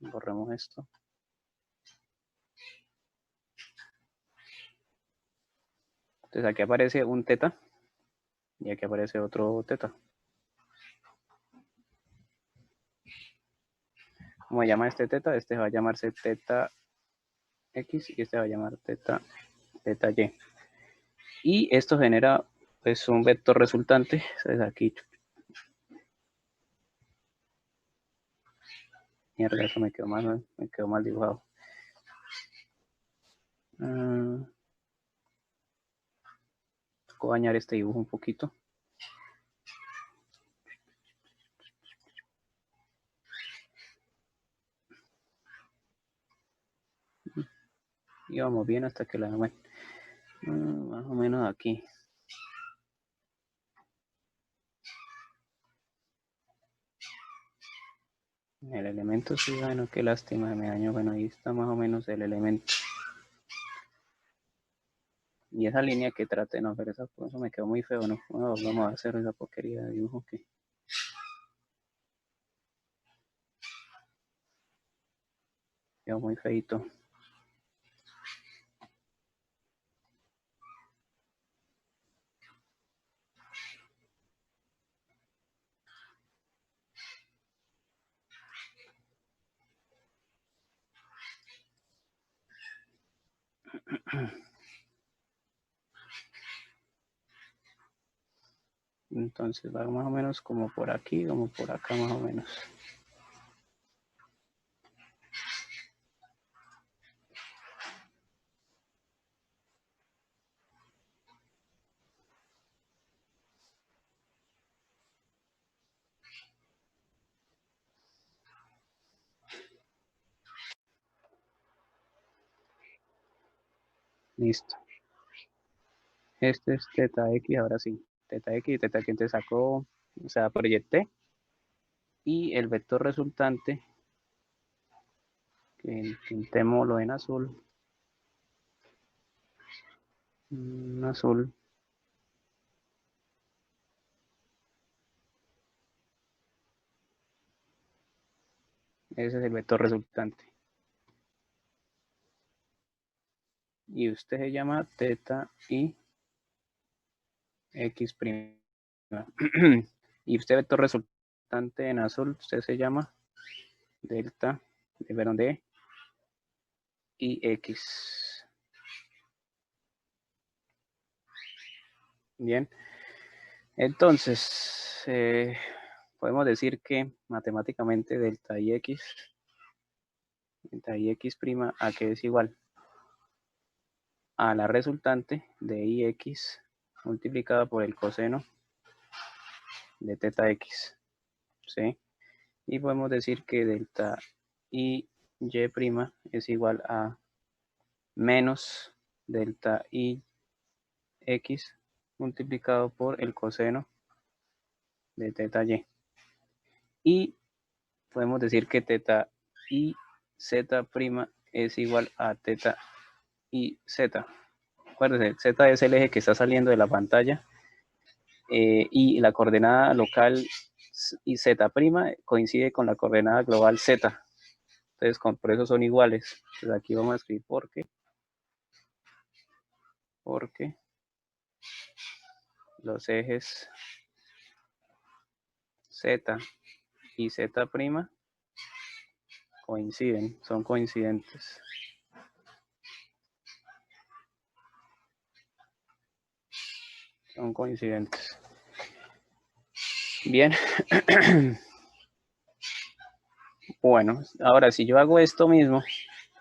borremos esto. Entonces aquí aparece un teta y aquí aparece otro teta. ¿Cómo se llama este teta? Este va a llamarse teta X y este va a llamar teta Y. Y esto genera pues un vector resultante. Entonces aquí. Mierda, eso me quedó mal dibujado. Voy a bañar este dibujo un poquito. Y vamos bien hasta que la más o menos aquí. El elemento, sí, bueno, qué lástima, me dañó. Bueno, ahí está más o menos el elemento. Y esa línea que traté, no, pero eso me quedó muy feo, ¿no? Bueno, vamos a hacer esa porquería de dibujo que... quedó muy feito. Entonces va más o menos como por aquí, como por acá más o menos. Listo. Este es teta X, ahora sí. Teta X y teta X, entonces sacó, o sea, proyecté. Y el vector resultante, que pintémoslo en azul. Azul. Ese es el vector resultante. Y usted se llama teta y X prima. Y usted vector resultante en azul, usted se llama delta, de y X. Bien. Entonces, podemos decir que matemáticamente delta y X prima, ¿a qué es igual? A la resultante de IX multiplicada por el coseno de teta X. ¿Sí? Y podemos decir que delta y prima es igual a menos delta y X multiplicado por el coseno de teta Y. Y podemos decir que teta y z prima es igual a teta y z. Acuérdense, z es el eje que está saliendo de la pantalla y la coordenada local y z prima coincide con la coordenada global z. Entonces, por eso son iguales. Entonces, aquí vamos a escribir porque los ejes Z y Z' coinciden, son coincidentes. Son coincidentes. Bien. Bueno, ahora si yo hago esto mismo,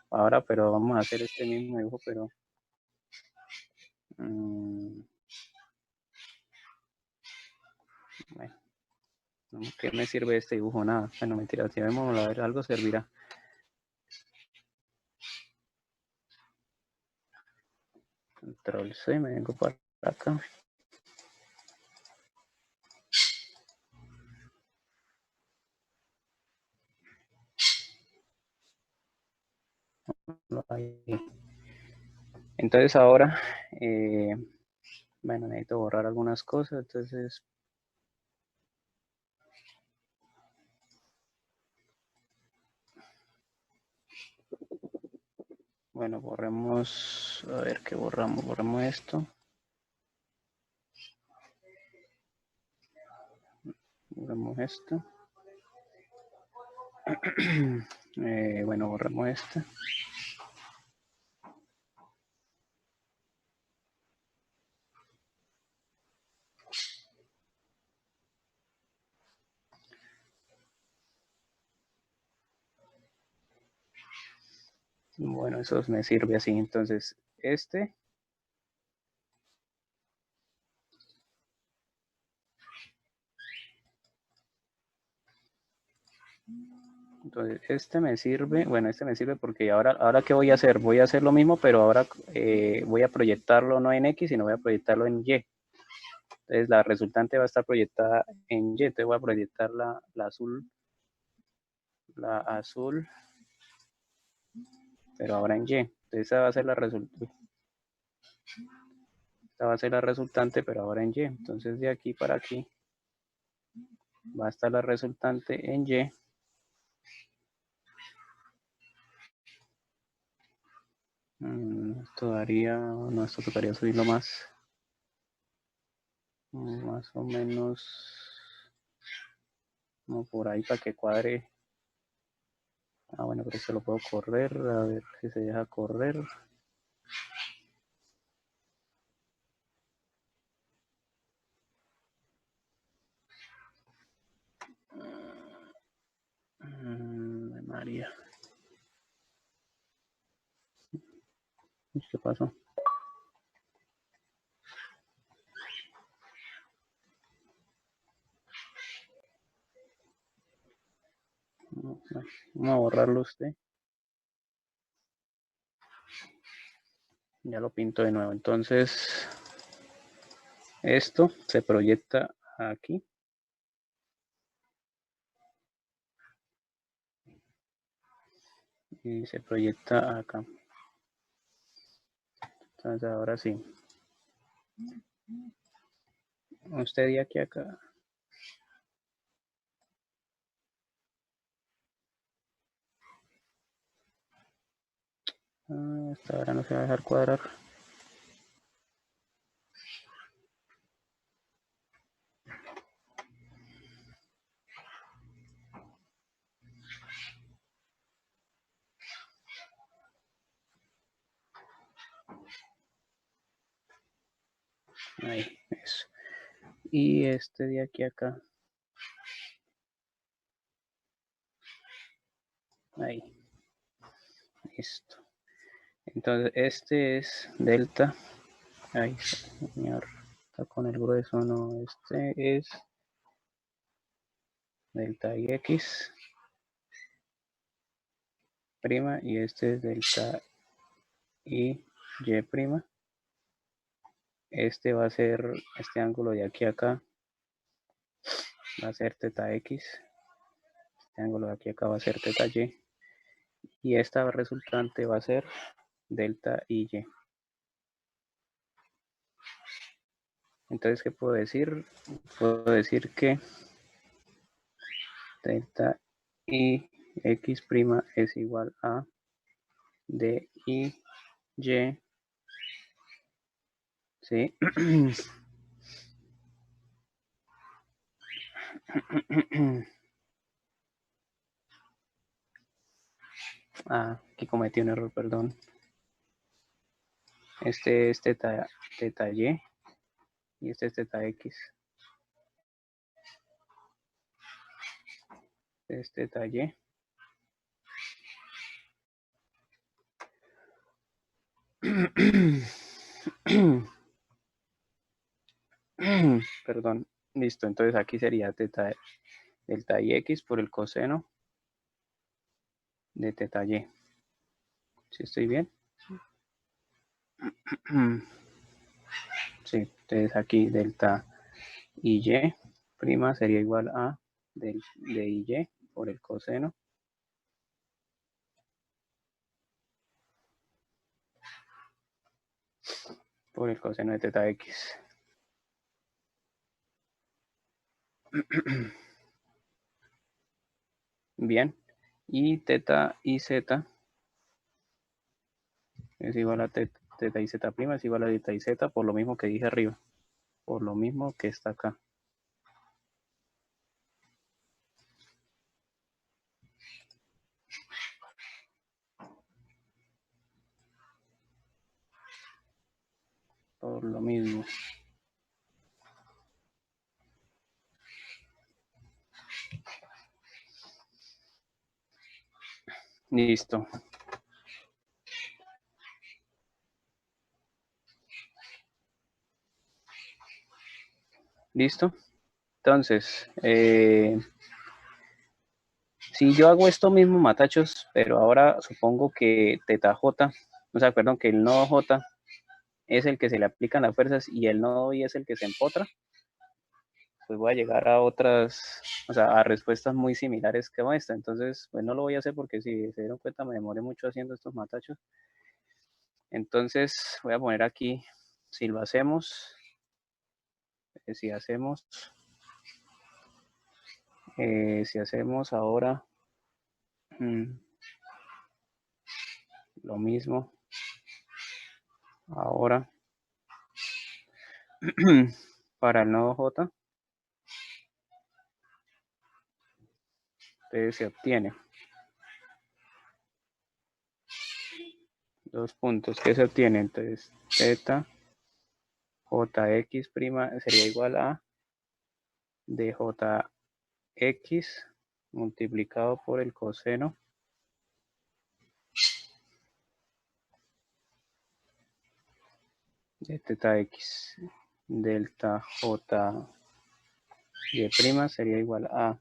ahora, pero vamos a hacer este mismo dibujo, pero bueno, ¿qué me sirve este dibujo? Nada. Bueno, mentira, si vemos, a ver, algo servirá. Control C, me vengo para acá. Ahí. Entonces ahora, bueno, necesito borrar algunas cosas, entonces bueno, borremos, a ver qué borramos esto. Borramos esto. Bueno, borramos esto. Bueno, eso me sirve así. Entonces, entonces este me sirve, bueno, este me sirve porque ahora ¿qué voy a hacer? Voy a hacer lo mismo, pero ahora voy a proyectarlo no en X, sino voy a proyectarlo en Y. Entonces la resultante va a estar proyectada en Y. Entonces voy a proyectar la azul, pero ahora en Y. Entonces esa va a ser la resultante. Esta va a ser la resultante, pero ahora en Y. Entonces de aquí para aquí va a estar la resultante en Y. Esto tocaría subirlo más o menos como por ahí para que cuadre. Bueno, pero esto lo puedo correr, a ver si se deja correr. María. ¿Qué pasó? Vamos a borrarlo usted. Ya lo pinto de nuevo. Entonces, esto se proyecta aquí. Y se proyecta acá. Entonces, ahora sí. Usted de aquí a acá. Esta hora no se va a dejar cuadrar. Ahí, eso. Y este de aquí a acá. Ahí. Listo. Entonces, este es delta. Ay, señor. Está con el grueso, no. Este es delta y X prima y este es delta y Y prima. Este va a ser, este ángulo de aquí a acá va a ser teta X. Este ángulo de aquí a acá va a ser teta Y. Y esta resultante va a ser delta y Y. Entonces, ¿qué puedo decir? Puedo decir que delta y X prima es igual a d y Y. ¿Sí? Aquí cometí un error, perdón. Este es teta y y este es teta x. Este es teta y. Perdón, listo. Entonces aquí sería delta y x por el coseno de teta y. ¿Sí estoy bien? Sí, entonces aquí delta y prima sería igual a de y por el coseno de teta x. Bien, y teta y z es igual a teta y z prima es igual a teta y z por lo mismo que dije arriba, por lo mismo que está acá. Por lo mismo. Listo. ¿Listo? Entonces, si yo hago esto mismo, matachos, pero ahora supongo que teta j, o sea, perdón, que el nodo j es el que se le aplican las fuerzas y el nodo y es el que se empotra, pues voy a llegar a otras, o sea, a respuestas muy similares que esta. Entonces, pues no lo voy a hacer porque si se dieron cuenta me demoré mucho haciendo estos matachos. Entonces, voy a poner aquí, si lo hacemos, si hacemos ahora lo mismo, ahora, para el nodo J, entonces se obtiene dos puntos. ¿Qué se obtiene? Entonces, teta jx' sería igual a djx multiplicado por el coseno de teta x. Delta y' sería igual a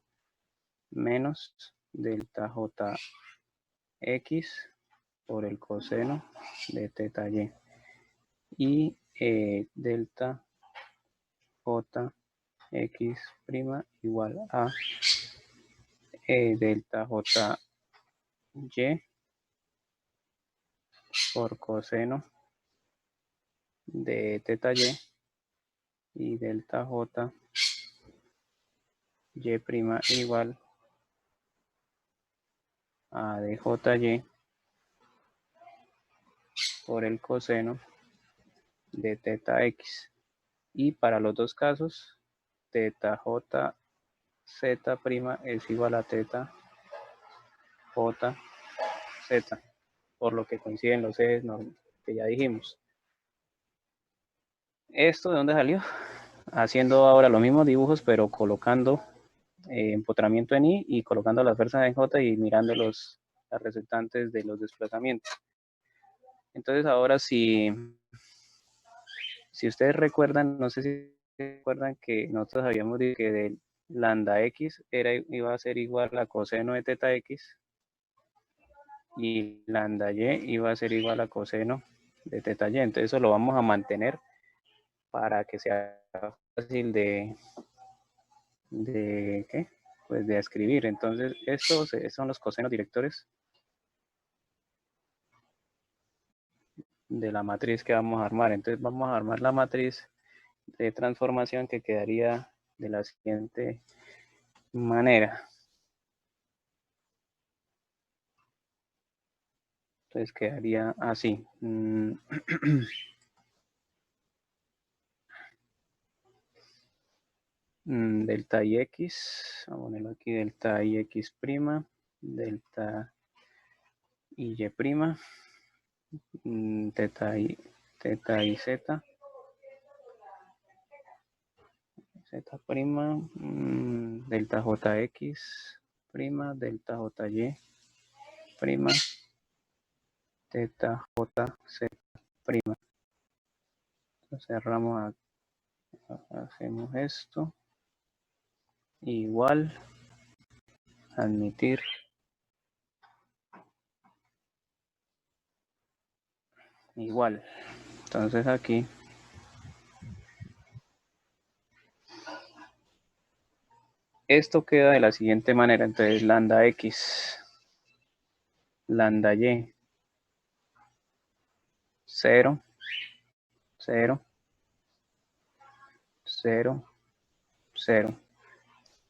menos delta jx por el coseno de teta y. Y delta jx' igual a delta y por coseno de teta y delta y' igual a djy por el coseno de teta x. Y para los dos casos, teta jz' es igual a teta jz, por lo que coinciden los ejes que ya dijimos. ¿Esto de dónde salió? Haciendo ahora los mismos dibujos, pero colocando empotramiento en I y colocando las fuerzas en J y mirando las resultantes de los desplazamientos. Entonces ahora si ustedes recuerdan, no sé si recuerdan que nosotros habíamos dicho que del lambda x iba a ser igual a coseno de teta x y lambda y iba a ser igual a coseno de teta y. Entonces eso lo vamos a mantener para que sea fácil de ¿qué? Pues de escribir. Entonces estos son los cosenos directores de la matriz que vamos a armar. Entonces vamos a armar la matriz de transformación que quedaría de la siguiente manera. Entonces quedaría así. delta y x, vamos a ponerlo aquí, delta y x prima, delta y prima, teta y z, z prima, delta jx prima, delta jy prima, teta jz prima. Entonces cerramos, hacemos esto, igual, admitir, igual. Entonces aquí esto queda de la siguiente manera. Entonces lambda x, lambda y, 0, 0, 0, 0.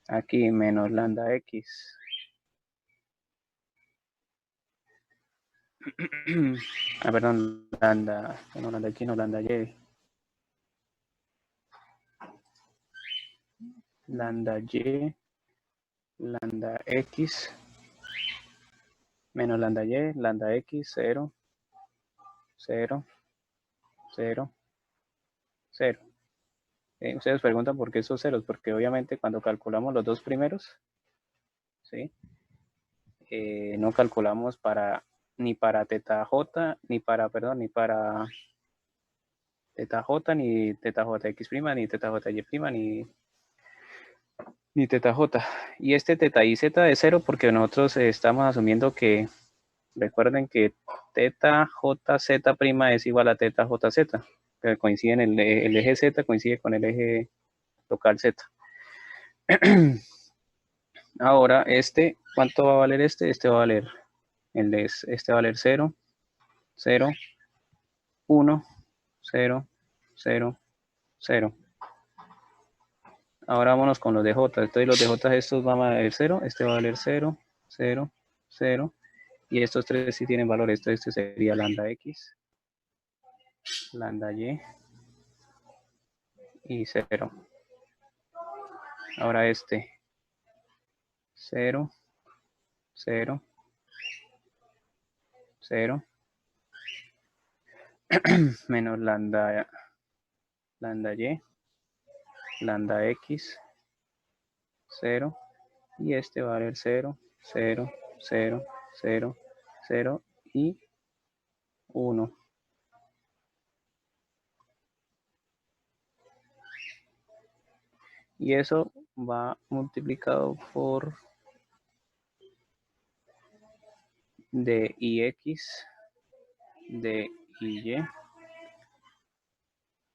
Aquí menos lambda x. Perdón, lambda, no, lambda x, no, lambda y. Lambda y, lambda x, menos lambda y, lambda x, 0, 0, 0, 0. Ustedes preguntan por qué esos ceros, porque obviamente cuando calculamos los dos primeros, ¿sí? No calculamos ni para teta j, ni para teta j, ni teta jx prima, ni teta jy prima, ni teta j. Y este teta y z de 0 porque nosotros estamos asumiendo que, recuerden que teta jz prima es igual a teta jz, que coinciden el eje z coincide con el eje local z. Ahora, ¿cuánto va a valer este? Este va a valer, este va a valer 0, 0, 1, 0, 0, 0. Ahora vámonos con los de J. Entonces los de J estos van a valer 0, este va a valer 0, 0, 0. Y estos tres sí tienen valor. Este sería lambda x, lambda y 0. Ahora 0, 0, 0, menos lambda y, lambda x, 0, y este va a valer 0, 0, 0, 0, 0 y 1. Y eso va multiplicado por d y x, d y,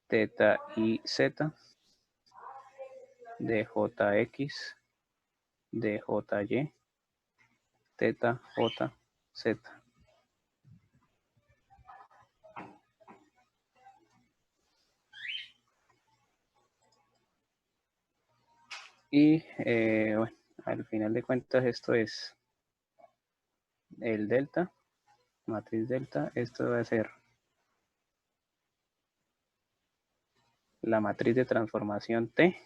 teta y z, de jx, de jy, teta jz. Y bueno, al final de cuentas esto es el delta, matriz delta. Esto va a ser la matriz de transformación T.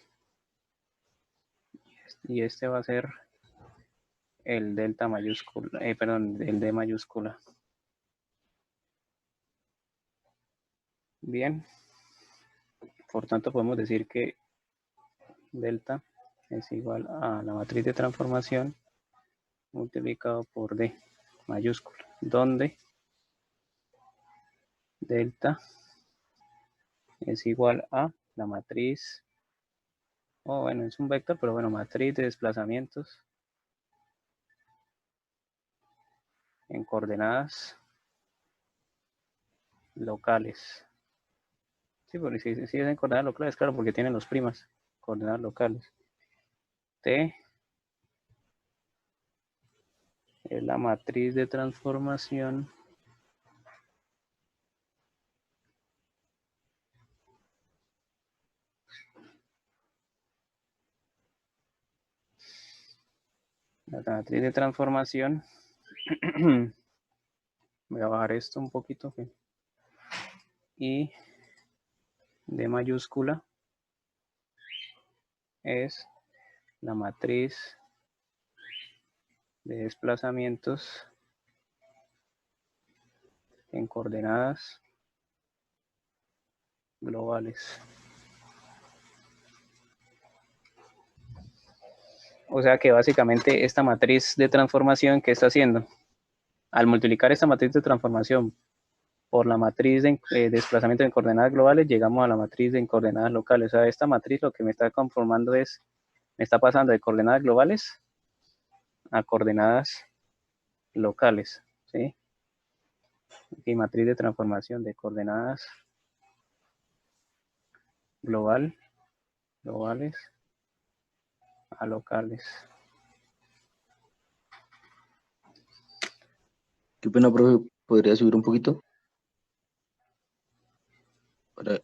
Y este va a ser el delta mayúscula, perdón, el D mayúscula. Bien. Por tanto, podemos decir que delta es igual a la matriz de transformación multiplicado por D mayúscula, donde delta es igual a la matriz, bueno, es un vector, pero bueno, matriz de desplazamientos en coordenadas locales. Sí, porque si es en coordenadas locales, claro, porque tienen los primas, coordenadas locales. T es la matriz de transformación voy a bajar esto un poquito, y D mayúscula es la matriz de desplazamientos en coordenadas globales. O sea que básicamente esta matriz de transformación, ¿qué está haciendo? Al multiplicar esta matriz de transformación por la matriz de desplazamiento en coordenadas globales, llegamos a la matriz de coordenadas locales. O sea, esta matriz lo que me está conformando es, me está pasando de coordenadas globales a coordenadas locales, ¿sí? Y matriz de transformación de coordenadas globales a locales. Qué pena, profe, ¿podría subir un poquito? Para...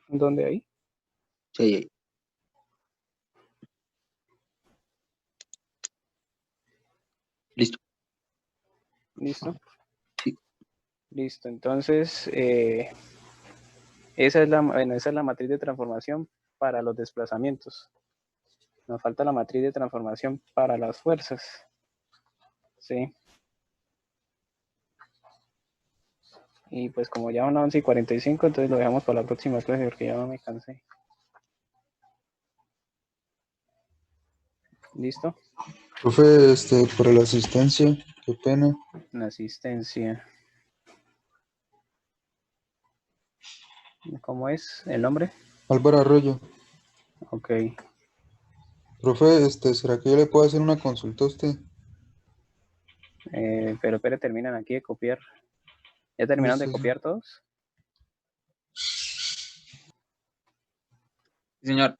¿Dónde ahí? Sí, ahí. Listo. ¿Listo? Sí. Listo, entonces esa es la matriz de transformación para los desplazamientos. Nos falta la matriz de transformación para las fuerzas. ¿Sí? Y pues como ya son 11:45, entonces lo dejamos para la próxima clase porque ya me cansé. ¿Listo? Profe, por la asistencia, qué pena. La asistencia. ¿Cómo es el nombre? Álvaro Arroyo. Ok. Profe, ¿será que yo le puedo hacer una consulta a usted? Pero terminan aquí de copiar. ¿Ya terminaron de Listo, copiar todos? Sí, señor.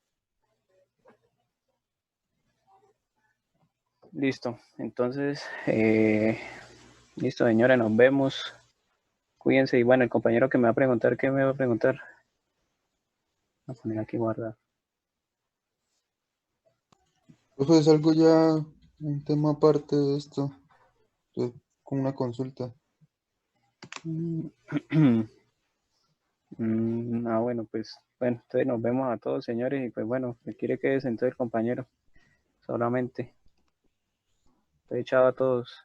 Listo. Entonces, listo, señora, nos vemos. Cuídense. Y bueno, el compañero que me va a preguntar, ¿qué me va a preguntar? Voy a poner aquí guardar. Profe, es algo ya, un tema aparte de esto, como una consulta. Bueno, pues, bueno, entonces nos vemos a todos, señores, y pues bueno, si quiere que entonces el compañero, solamente. Entonces, chao a todos.